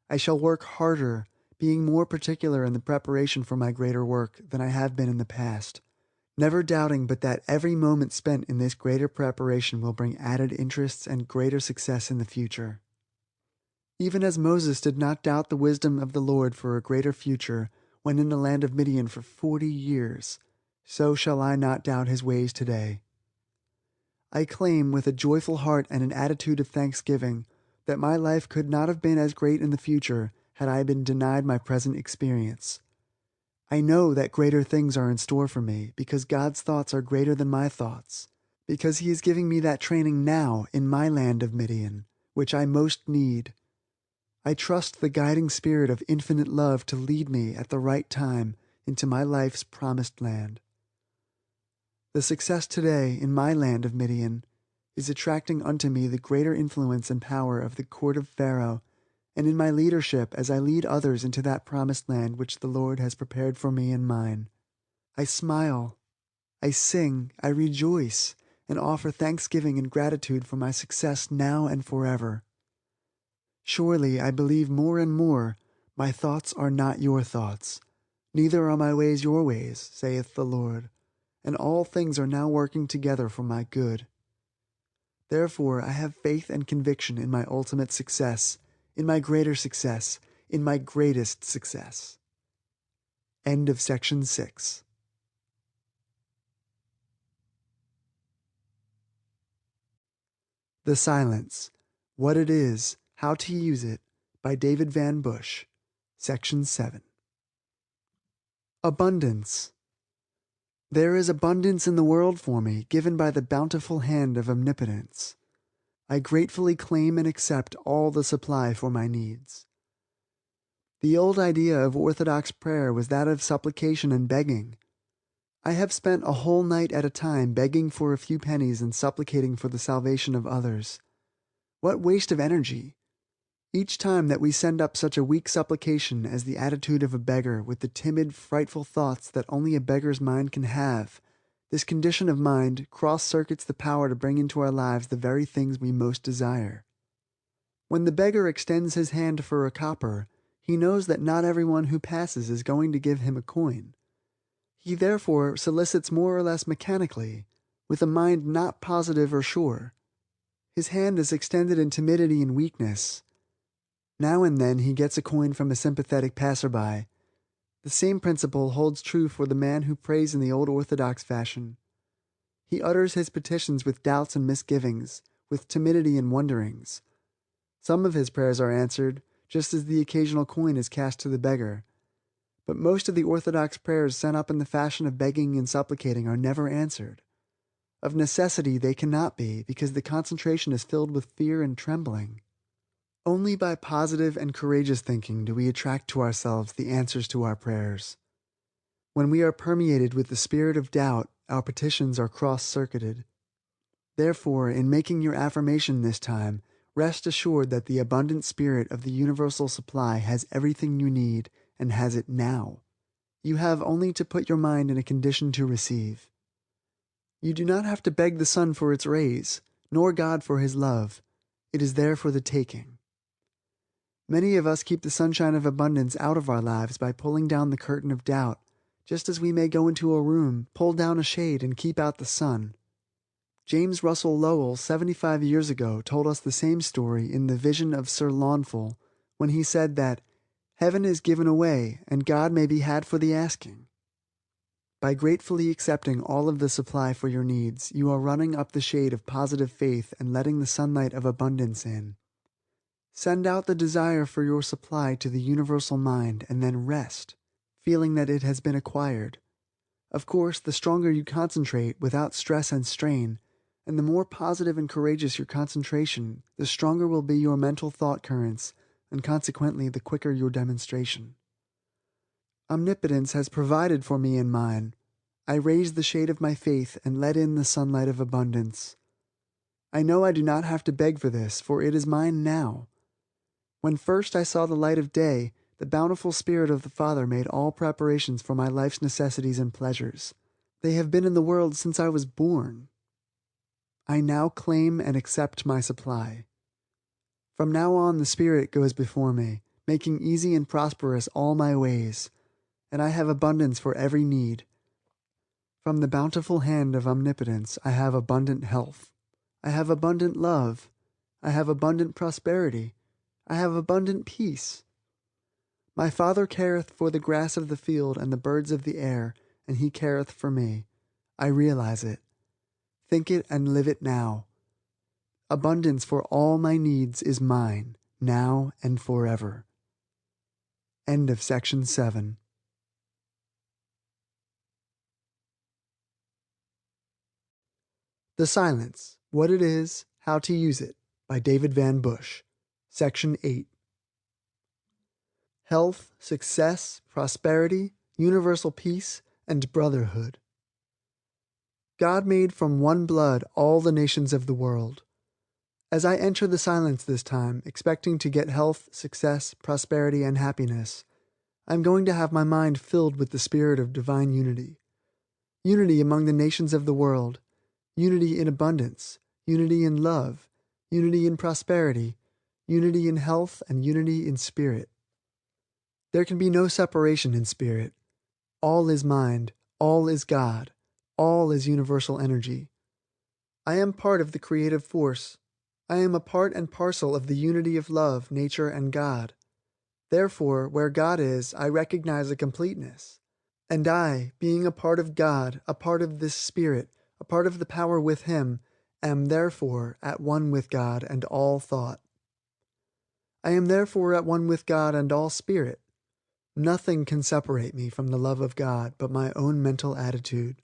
I shall work harder, being more particular in the preparation for my greater work than I have been in the past, never doubting but that every moment spent in this greater preparation will bring added interests and greater success in the future. Even as Moses did not doubt the wisdom of the Lord for a greater future when in the land of Midian for 40 years, so shall I not doubt his ways today. I claim with a joyful heart and an attitude of thanksgiving that my life could not have been as great in the future had I been denied my present experience. I know that greater things are in store for me because God's thoughts are greater than my thoughts, because He is giving me that training now in my land of Midian, which I most need. I trust the guiding spirit of infinite love to lead me at the right time into my life's promised land. The success today in my land of Midian is attracting unto me the greater influence and power of the court of Pharaoh, and in my leadership as I lead others into that promised land which the Lord has prepared for me and mine. I smile, I sing, I rejoice, and offer thanksgiving and gratitude for my success now and forever. Surely I believe more and more, my thoughts are not your thoughts, neither are my ways your ways, saith the Lord, and all things are now working together for my good. Therefore I have faith and conviction in my ultimate success, in my greater success, in my greatest success. End of section 6. The Silence, What It Is, How to Use It, by David Van Bush, Section 7. Abundance. There is abundance in the world for me, given by the bountiful hand of omnipotence. I gratefully claim and accept all the supply for my needs. The old idea of Orthodox prayer was that of supplication and begging. I have spent a whole night at a time begging for a few pennies and supplicating for the salvation of others. What waste of energy! Each time that we send up such a weak supplication as the attitude of a beggar with the timid, frightful thoughts that only a beggar's mind can have, this condition of mind cross-circuits the power to bring into our lives the very things we most desire. When the beggar extends his hand for a copper, he knows that not everyone who passes is going to give him a coin. He therefore solicits more or less mechanically, with a mind not positive or sure. His hand is extended in timidity and weakness. Now and then he gets a coin from a sympathetic passerby. The same principle holds true for the man who prays in the old Orthodox fashion. He utters his petitions with doubts and misgivings, with timidity and wonderings. Some of his prayers are answered, just as the occasional coin is cast to the beggar. But most of the Orthodox prayers sent up in the fashion of begging and supplicating are never answered. Of necessity they cannot be, because the concentration is filled with fear and trembling. Only by positive and courageous thinking do we attract to ourselves the answers to our prayers. When we are permeated with the spirit of doubt, our petitions are cross-circuited. Therefore, in making your affirmation this time, rest assured that the abundant spirit of the universal supply has everything you need and has it now. You have only to put your mind in a condition to receive. You do not have to beg the sun for its rays, nor God for his love. It is there for the taking. Many of us keep the sunshine of abundance out of our lives by pulling down the curtain of doubt, just as we may go into a room, pull down a shade, and keep out the sun. James Russell Lowell, 75 years ago, told us the same story in The Vision of Sir Launfal, when he said that heaven is given away, and God may be had for the asking. By gratefully accepting all of the supply for your needs, you are running up the shade of positive faith and letting the sunlight of abundance in. Send out the desire for your supply to the universal mind and then rest, feeling that it has been acquired. Of course, the stronger you concentrate without stress and strain, and the more positive and courageous your concentration, the stronger will be your mental thought currents, and consequently the quicker your demonstration. Omnipotence has provided for me and mine. I raise the shade of my faith and let in the sunlight of abundance. I know I do not have to beg for this, for it is mine now. When first I saw the light of day, the bountiful Spirit of the Father made all preparations for my life's necessities and pleasures. They have been in the world since I was born. I now claim and accept my supply. From now on the Spirit goes before me, making easy and prosperous all my ways, and I have abundance for every need. From the bountiful hand of omnipotence I have abundant health. I have abundant love. I have abundant prosperity. I have abundant peace. My Father careth for the grass of the field and the birds of the air, and he careth for me. I realize it. Think it and live it now. Abundance for all my needs is mine, now and forever. End of section 7. The Silence, What It Is, How to Use It, by David Van Bush, Section 8. Health, success, prosperity, universal peace, and brotherhood. God made from one blood all the nations of the world. As I enter the silence this time, expecting to get health, success, prosperity, and happiness, I'm going to have my mind filled with the spirit of divine unity. Unity among the nations of the world, unity in abundance, unity in love, unity in prosperity, unity in health, and unity in spirit. There can be no separation in spirit. All is mind, all is God, all is universal energy. I am part of the creative force. I am a part and parcel of the unity of love, nature, and God. Therefore, where God is, I recognize a completeness. And I, being a part of God, a part of this spirit, a part of the power with Him, am therefore at one with God and all thought. I am therefore at one with God and all spirit. Nothing can separate me from the love of God but my own mental attitude.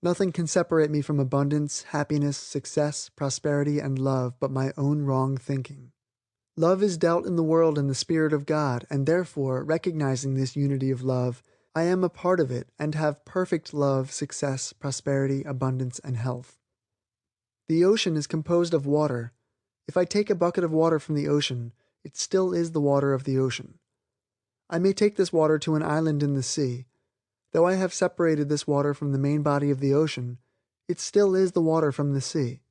Nothing can separate me from abundance, happiness, success, prosperity, and love but my own wrong thinking. Love is dealt in the world in the Spirit of God, and therefore, recognizing this unity of love, I am a part of it and have perfect love, success, prosperity, abundance, and health. The ocean is composed of water. If I take a bucket of water from the ocean, it still is the water of the ocean. I may take this water to an island in the sea. Though I have separated this water from the main body of the ocean, it still is the water from the sea.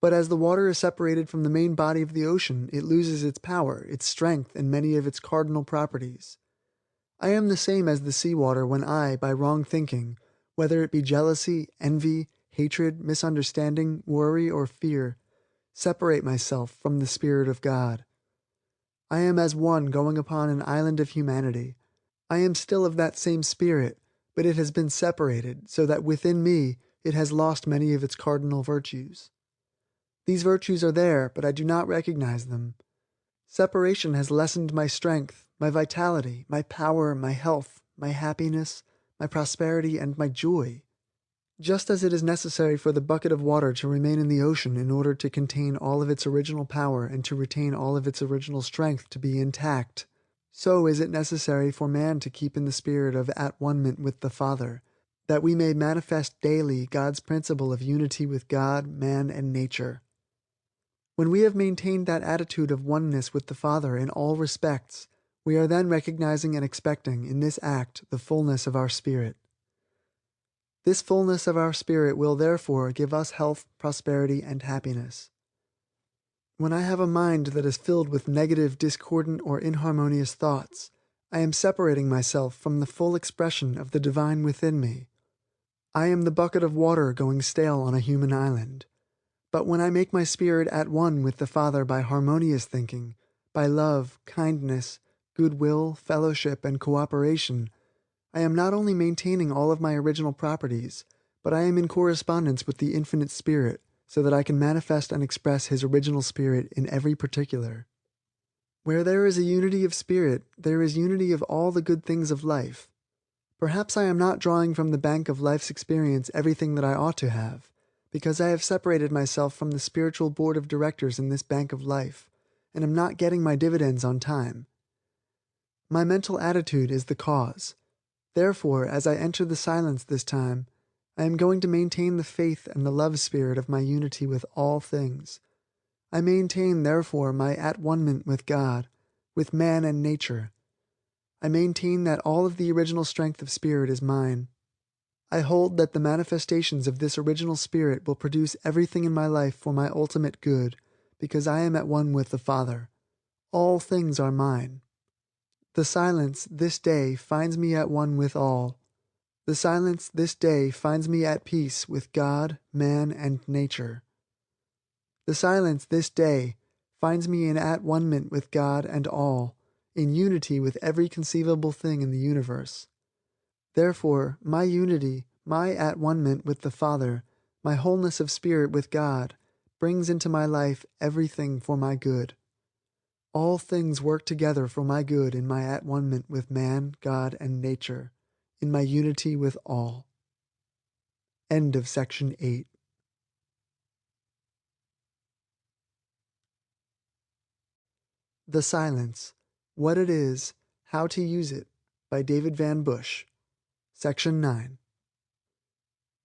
But as the water is separated from the main body of the ocean, it loses its power, its strength, and many of its cardinal properties. I am the same as the seawater when I, by wrong thinking, whether it be jealousy, envy, hatred, misunderstanding, worry, or fear, separate myself from the Spirit of God. I am as one going upon an island of humanity. I am still of that same spirit, but it has been separated so that within me it has lost many of its cardinal virtues. These virtues are there, but I do not recognize them. Separation has lessened my strength, my vitality, my power, my health, my happiness, my prosperity, and my joy. Just as it is necessary for the bucket of water to remain in the ocean in order to contain all of its original power and to retain all of its original strength to be intact, so is it necessary for man to keep in the spirit of at-one-ment with the Father, that we may manifest daily God's principle of unity with God, man, and nature. When we have maintained that attitude of oneness with the Father in all respects, we are then recognizing and expecting in this act the fullness of our spirit. This fullness of our spirit will therefore give us health, prosperity, and happiness. When I have a mind that is filled with negative, discordant, or inharmonious thoughts, I am separating myself from the full expression of the divine within me. I am the bucket of water going stale on a human island. But when I make my spirit at one with the Father by harmonious thinking, by love, kindness, goodwill, fellowship, and cooperation, I am not only maintaining all of my original properties, but I am in correspondence with the Infinite Spirit, so that I can manifest and express His original Spirit in every particular. Where there is a unity of spirit, there is unity of all the good things of life. Perhaps I am not drawing from the bank of life's experience everything that I ought to have, because I have separated myself from the spiritual board of directors in this bank of life, and am not getting my dividends on time. My mental attitude is the cause. Therefore, as I enter the silence this time, I am going to maintain the faith and the love spirit of my unity with all things. I maintain, therefore, my at-one-ment with God, with man and nature. I maintain that all of the original strength of spirit is mine. I hold that the manifestations of this original spirit will produce everything in my life for my ultimate good, because I am at one with the Father. All things are mine. The silence this day finds me at one with all. The silence this day finds me at peace with God, man, and nature. The silence this day finds me in at-one-ment with God and all, in unity with every conceivable thing in the universe. Therefore, my unity, my at-one-ment with the Father, my wholeness of spirit with God, brings into my life everything for my good. All things work together for my good in my at-one-ment with man, God, and nature, in my unity with all. End of section 8. The Silence, What It Is, How to Use It, by David Van Bush. Section 9.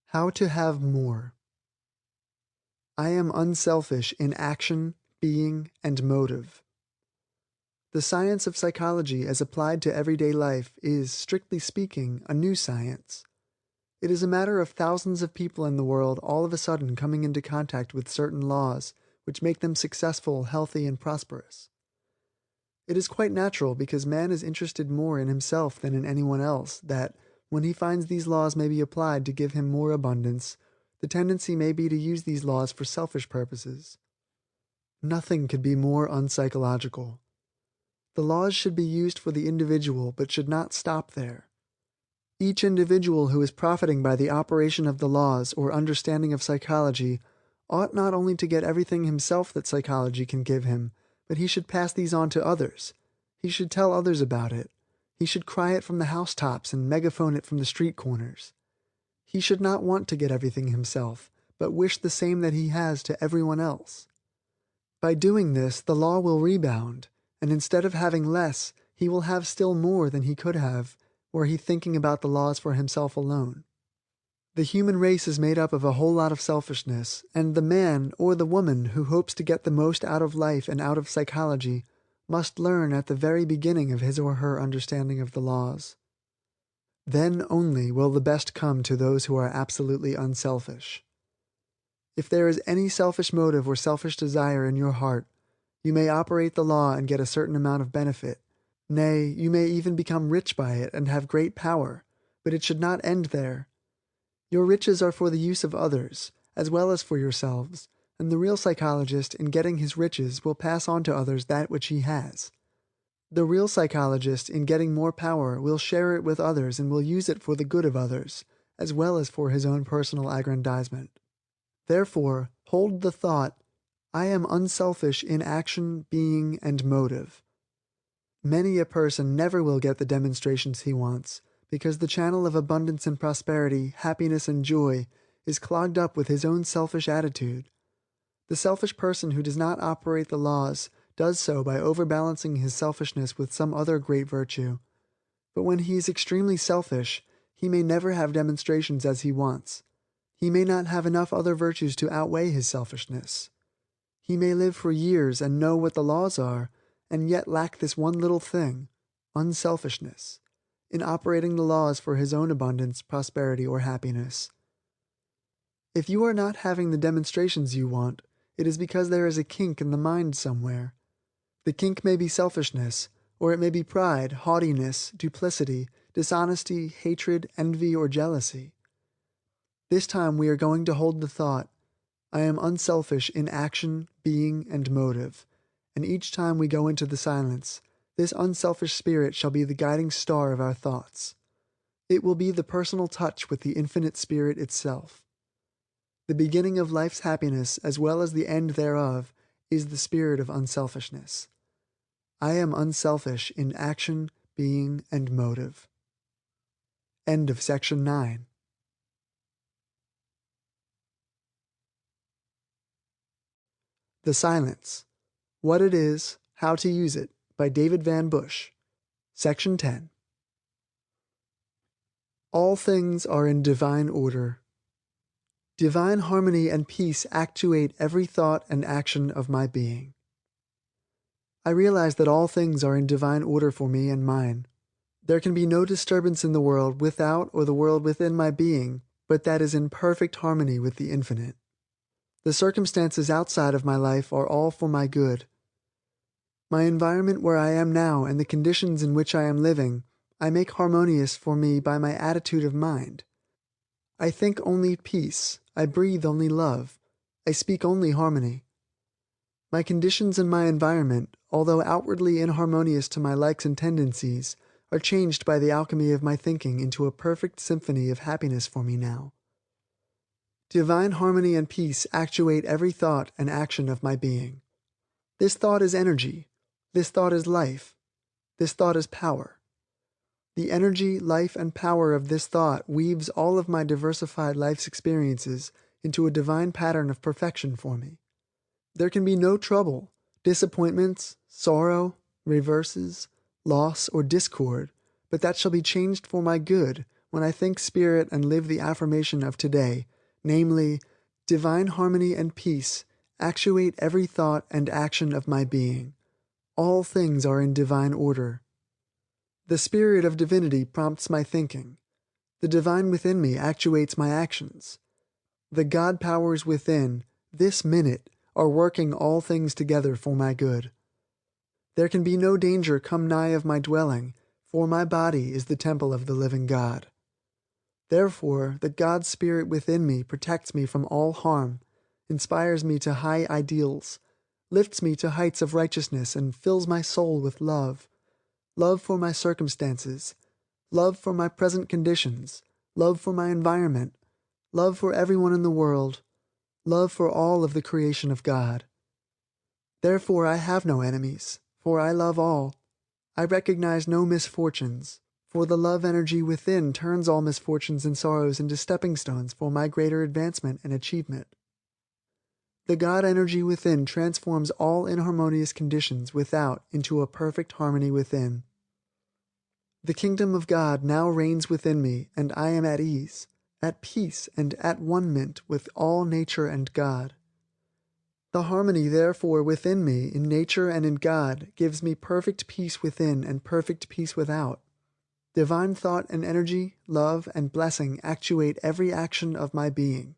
How to Have More. I am unselfish in action, being, and motive. The science of psychology as applied to everyday life is, strictly speaking, a new science. It is a matter of thousands of people in the world all of a sudden coming into contact with certain laws which make them successful, healthy, and prosperous. It is quite natural because man is interested more in himself than in anyone else that, when he finds these laws may be applied to give him more abundance, the tendency may be to use these laws for selfish purposes. Nothing could be more unpsychological. The laws should be used for the individual but should not stop there. Each individual who is profiting by the operation of the laws or understanding of psychology ought not only to get everything himself that psychology can give him, but he should pass these on to others. He should tell others about it. He should cry it from the housetops and megaphone it from the street corners. He should not want to get everything himself, but wish the same that he has to everyone else. By doing this, the law will rebound, and instead of having less, he will have still more than he could have, were he thinking about the laws for himself alone. The human race is made up of a whole lot of selfishness, and the man or the woman who hopes to get the most out of life and out of psychology must learn at the very beginning of his or her understanding of the laws. Then only will the best come to those who are absolutely unselfish. If there is any selfish motive or selfish desire in your heart, you may operate the law and get a certain amount of benefit. Nay, you may even become rich by it and have great power, but it should not end there. Your riches are for the use of others, as well as for yourselves, and the real psychologist, in getting his riches, will pass on to others that which he has. The real psychologist, in getting more power, will share it with others and will use it for the good of others, as well as for his own personal aggrandizement. Therefore, hold the thought, I am unselfish in action, being, and motive. Many a person never will get the demonstrations he wants, because the channel of abundance and prosperity, happiness and joy, is clogged up with his own selfish attitude. The selfish person who does not operate the laws does so by overbalancing his selfishness with some other great virtue. But when he is extremely selfish, he may never have demonstrations as he wants. He may not have enough other virtues to outweigh his selfishness. He may live for years and know what the laws are, and yet lack this one little thing, unselfishness, in operating the laws for his own abundance, prosperity, or happiness. If you are not having the demonstrations you want, it is because there is a kink in the mind somewhere. The kink may be selfishness, or it may be pride, haughtiness, duplicity, dishonesty, hatred, envy, or jealousy. This time we are going to hold the thought, I am unselfish in action, being, and motive, and each time we go into the silence, this unselfish spirit shall be the guiding star of our thoughts. It will be the personal touch with the infinite spirit itself. The beginning of life's happiness, as well as the end thereof, is the spirit of unselfishness. I am unselfish in action, being, and motive. End of section 9. The Silence. What It Is, How to Use It, by David Van Bush. Section 10. All things are in divine order. Divine harmony and peace actuate every thought and action of my being. I realize that all things are in divine order for me and mine. There can be no disturbance in the world without or the world within my being, but that is in perfect harmony with the infinite. The circumstances outside of my life are all for my good. My environment where I am now and the conditions in which I am living, I make harmonious for me by my attitude of mind. I think only peace, I breathe only love, I speak only harmony. My conditions and my environment, although outwardly inharmonious to my likes and tendencies, are changed by the alchemy of my thinking into a perfect symphony of happiness for me now. Divine harmony and peace actuate every thought and action of my being. This thought is energy. This thought is life. This thought is power. The energy, life, and power of this thought weaves all of my diversified life's experiences into a divine pattern of perfection for me. There can be no trouble, disappointments, sorrow, reverses, loss, or discord, but that shall be changed for my good when I think spirit and live the affirmation of today, namely, divine harmony and peace actuate every thought and action of my being. All things are in divine order. The spirit of divinity prompts my thinking. The divine within me actuates my actions. The God powers within, this minute, are working all things together for my good. There can be no danger come nigh of my dwelling, for my body is the temple of the living God. Therefore, the God Spirit within me protects me from all harm, inspires me to high ideals, lifts me to heights of righteousness, and fills my soul with love. Love for my circumstances, love for my present conditions, love for my environment, love for everyone in the world, love for all of the creation of God. Therefore I have no enemies, for I love all. I recognize no misfortunes, for the love energy within turns all misfortunes and sorrows into stepping stones for my greater advancement and achievement. The God energy within transforms all inharmonious conditions without into a perfect harmony within. The kingdom of God now reigns within me, and I am at ease, at peace, and at one-ment with all nature and God. The harmony, therefore, within me, in nature and in God, gives me perfect peace within and perfect peace without. Divine thought and energy, love, and blessing actuate every action of my being.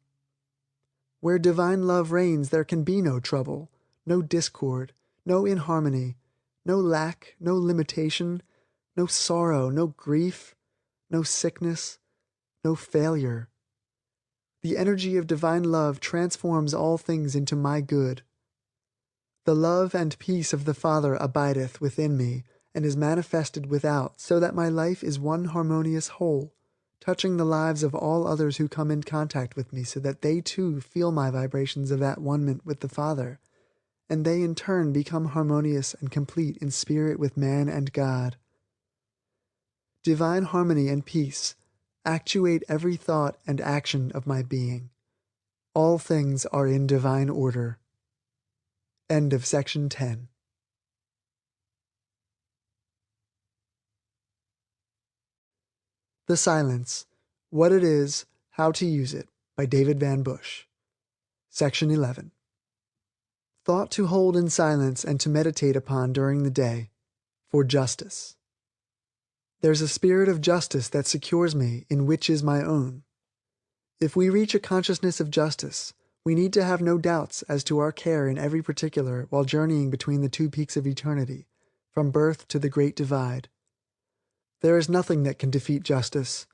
Where divine love reigns, there can be no trouble, no discord, no inharmony, no lack, no limitation, no sorrow, no grief, no sickness, no failure. The energy of divine love transforms all things into my good. The love and peace of the Father abideth within me and is manifested without, so that my life is one harmonious whole, touching the lives of all others who come in contact with me, so that they too feel my vibrations of at one-ment with the Father, and they in turn become harmonious and complete in spirit with man and God. Divine harmony and peace actuate every thought and action of my being. All things are in divine order. End of section 10. The Silence, What It Is, How to Use It, by David Van Bush. Section 11. Thought to hold in silence and to meditate upon during the day, for justice. There's a spirit of justice that secures me, in which is my own. If we reach a consciousness of justice, we need to have no doubts as to our care in every particular while journeying between the two peaks of eternity, from birth to the great divide. There is nothing that can defeat justice,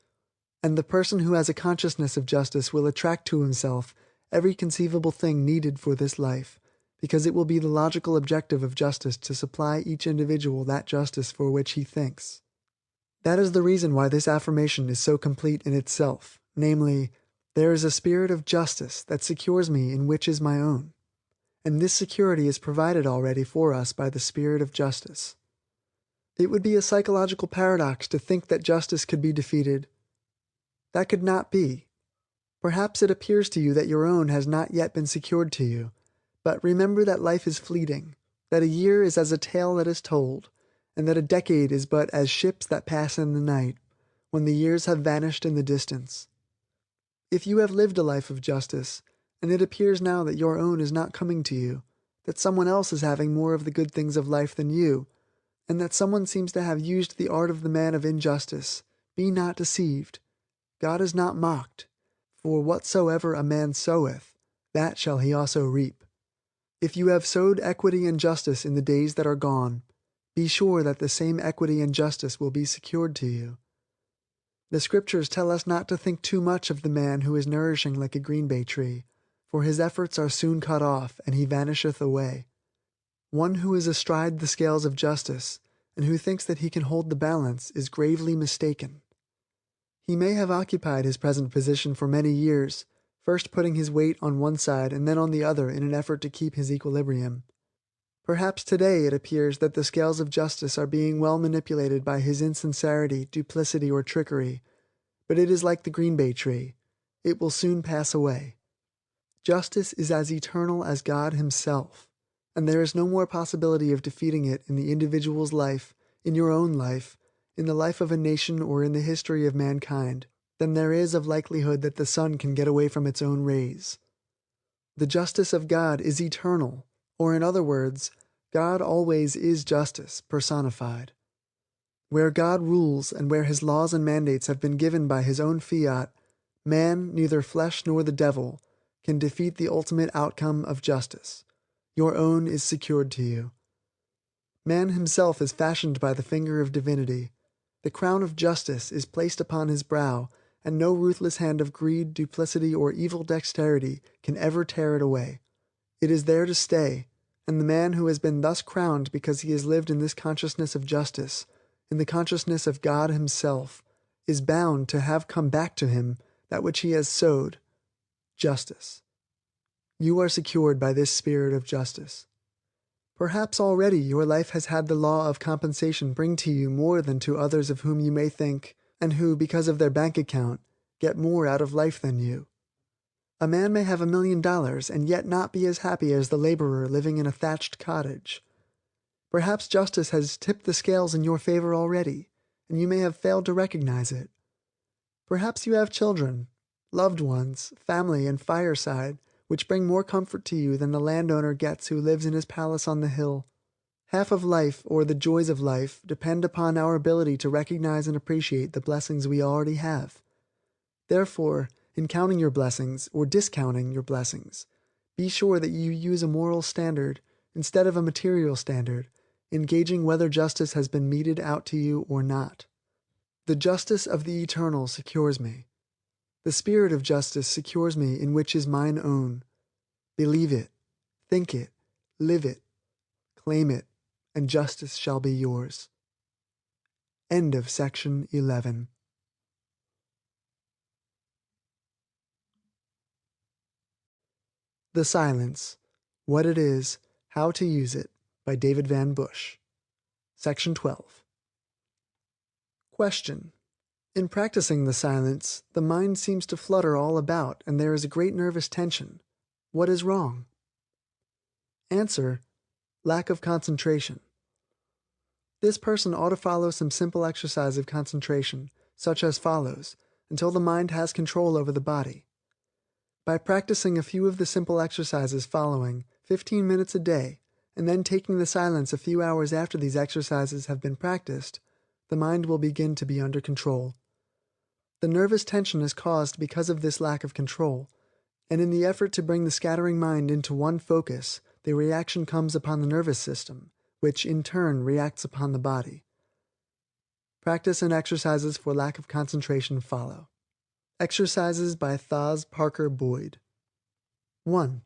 and the person who has a consciousness of justice will attract to himself every conceivable thing needed for this life, because it will be the logical objective of justice to supply each individual that justice for which he thinks. That is the reason why this affirmation is so complete in itself, namely, there is a spirit of justice that secures me in which is my own, and this security is provided already for us by the spirit of justice. It would be a psychological paradox to think that justice could be defeated. That could not be. Perhaps it appears to you that your own has not yet been secured to you, but remember that life is fleeting, that a year is as a tale that is told, and that a decade is but as ships that pass in the night, when the years have vanished in the distance. If you have lived a life of justice, and it appears now that your own is not coming to you, that someone else is having more of the good things of life than you, and that someone seems to have used the art of the man of injustice, be not deceived. God is not mocked, for whatsoever a man soweth, that shall he also reap. If you have sowed equity and justice in the days that are gone, be sure that the same equity and justice will be secured to you. The scriptures tell us not to think too much of the man who is nourishing like a green bay tree, for his efforts are soon cut off, and he vanisheth away. One who is astride the scales of justice, and who thinks that he can hold the balance, is gravely mistaken. He may have occupied his present position for many years, first putting his weight on one side and then on the other in an effort to keep his equilibrium. Perhaps today it appears that the scales of justice are being well manipulated by his insincerity, duplicity, or trickery, but it is like the green bay tree. It will soon pass away. Justice is as eternal as God himself, and there is no more possibility of defeating it in the individual's life, in your own life, in the life of a nation, or in the history of mankind, than there is of likelihood that the sun can get away from its own rays. The justice of God is eternal, or in other words, God always is justice personified. Where God rules and where his laws and mandates have been given by his own fiat, man, neither flesh nor the devil, can defeat the ultimate outcome of justice. Your own is secured to you. Man himself is fashioned by the finger of divinity. The crown of justice is placed upon his brow, and no ruthless hand of greed, duplicity, or evil dexterity can ever tear it away. It is there to stay, and the man who has been thus crowned because he has lived in this consciousness of justice, in the consciousness of God himself, is bound to have come back to him that which he has sowed, justice. You are secured by this spirit of justice. Perhaps already your life has had the law of compensation bring to you more than to others of whom you may think, and who, because of their bank account, get more out of life than you. A man may have $1 million and yet not be as happy as the laborer living in a thatched cottage. Perhaps justice has tipped the scales in your favor already, and you may have failed to recognize it. Perhaps you have children, loved ones, family, and fireside, which bring more comfort to you than the landowner gets who lives in his palace on the hill. Half of life, or the joys of life, depend upon our ability to recognize and appreciate the blessings we already have. Therefore, in counting your blessings, or discounting your blessings, be sure that you use a moral standard instead of a material standard, engaging whether justice has been meted out to you or not. The justice of the eternal secures me. The spirit of justice secures me in which is mine own. Believe it, think it, live it, claim it, and justice shall be yours. End of section 11. The Silence, What It Is, How to Use It, by David Van Bush. Section 12. Question. In practicing the silence, the mind seems to flutter all about and there is a great nervous tension. What is wrong? Answer. Lack of concentration. This person ought to follow some simple exercise of concentration, such as follows, until the mind has control over the body. By practicing a few of the simple exercises following, 15 minutes a day, and then taking the silence a few hours after these exercises have been practiced, the mind will begin to be under control. The nervous tension is caused because of this lack of control, and in the effort to bring the scattering mind into one focus, the reaction comes upon the nervous system, which in turn reacts upon the body. Practice and exercises for lack of concentration follow. Exercises by Thos Parker Boyd. 1.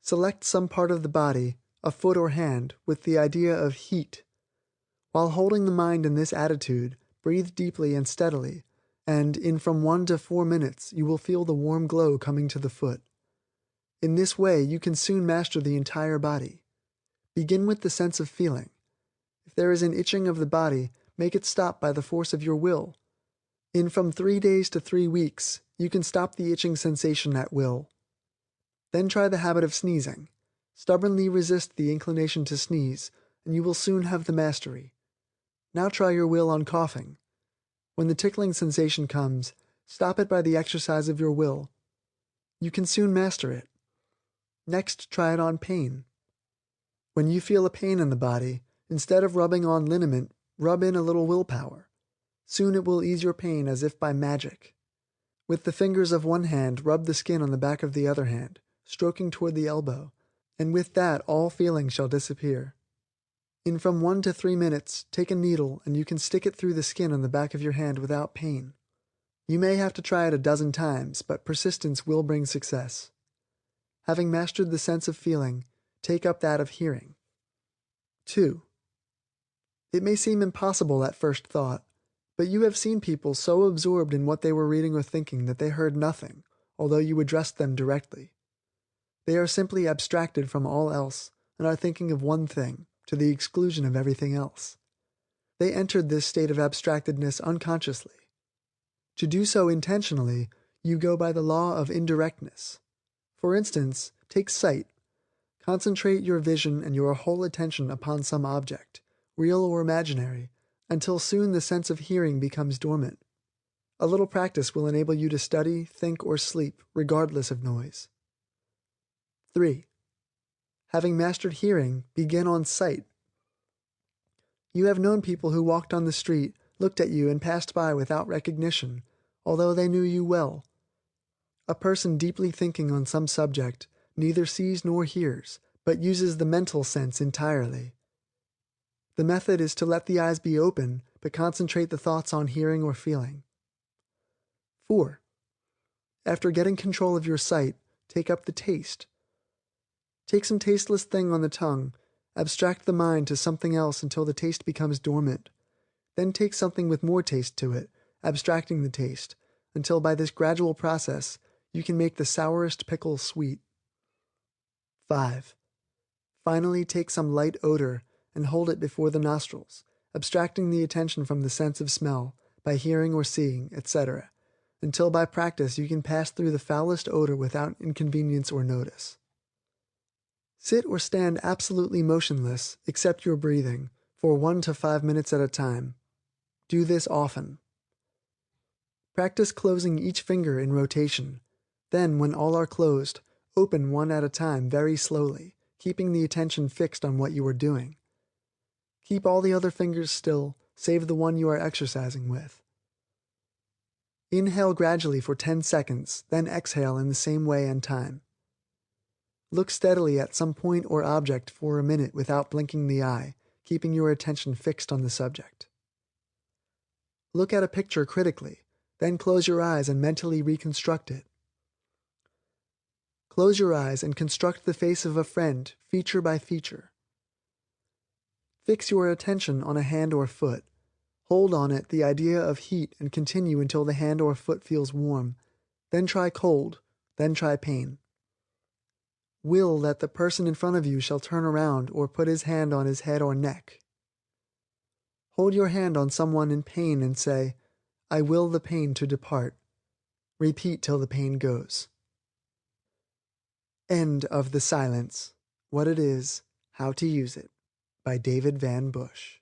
Select some part of the body, a foot or hand, with the idea of heat. While holding the mind in this attitude, breathe deeply and steadily, and in from 1 to 4 minutes you will feel the warm glow coming to the foot. In this way you can soon master the entire body. Begin with the sense of feeling. If there is an itching of the body, make it stop by the force of your will. In from 3 days to 3 weeks, you can stop the itching sensation at will. Then try the habit of sneezing. Stubbornly resist the inclination to sneeze, and you will soon have the mastery. Now try your will on coughing. When the tickling sensation comes, stop it by the exercise of your will. You can soon master it. Next, try it on pain. When you feel a pain in the body, instead of rubbing on liniment, rub in a little willpower. Soon it will ease your pain as if by magic. With the fingers of one hand, rub the skin on the back of the other hand, stroking toward the elbow, and with that all feeling shall disappear. In from 1 to 3 minutes, take a needle and you can stick it through the skin on the back of your hand without pain. You may have to try it a dozen times, but persistence will bring success. Having mastered the sense of feeling, take up that of hearing. 2. It may seem impossible at first thought, but you have seen people so absorbed in what they were reading or thinking that they heard nothing, although you addressed them directly. They are simply abstracted from all else and are thinking of one thing, to the exclusion of everything else. They entered this state of abstractedness unconsciously. To do so intentionally, you go by the law of indirectness. For instance, take sight. Concentrate your vision and your whole attention upon some object, real or imaginary, until soon the sense of hearing becomes dormant. A little practice will enable you to study, think, or sleep, regardless of noise. 3. Having mastered hearing, begin on sight. You have known people who walked on the street, looked at you, and passed by without recognition, although they knew you well. A person deeply thinking on some subject neither sees nor hears, but uses the mental sense entirely. The method is to let the eyes be open, but concentrate the thoughts on hearing or feeling. 4. After getting control of your sight, take up the taste. Take some tasteless thing on the tongue, abstract the mind to something else until the taste becomes dormant. Then take something with more taste to it, abstracting the taste, until by this gradual process you can make the sourest pickle sweet. 5. Finally, take some light odor and hold it before the nostrils, abstracting the attention from the sense of smell by hearing or seeing, etc., until by practice you can pass through the foulest odor without inconvenience or notice. Sit or stand absolutely motionless, except your breathing, for 1 to 5 minutes at a time. Do this often. Practice closing each finger in rotation. Then, when all are closed, open one at a time very slowly, keeping the attention fixed on what you are doing. Keep all the other fingers still, save the one you are exercising with. Inhale gradually for 10 seconds, then exhale in the same way and time. Look steadily at some point or object for a minute without blinking the eye, keeping your attention fixed on the subject. Look at a picture critically, then close your eyes and mentally reconstruct it. Close your eyes and construct the face of a friend, feature by feature. Fix your attention on a hand or foot. Hold on it the idea of heat and continue until the hand or foot feels warm. Then try cold, then try pain. Will that the person in front of you shall turn around or put his hand on his head or neck. Hold your hand on someone in pain and say, I will the pain to depart. Repeat till the pain goes. End of The Silence, What It Is, How to Use It, by David Van Bush.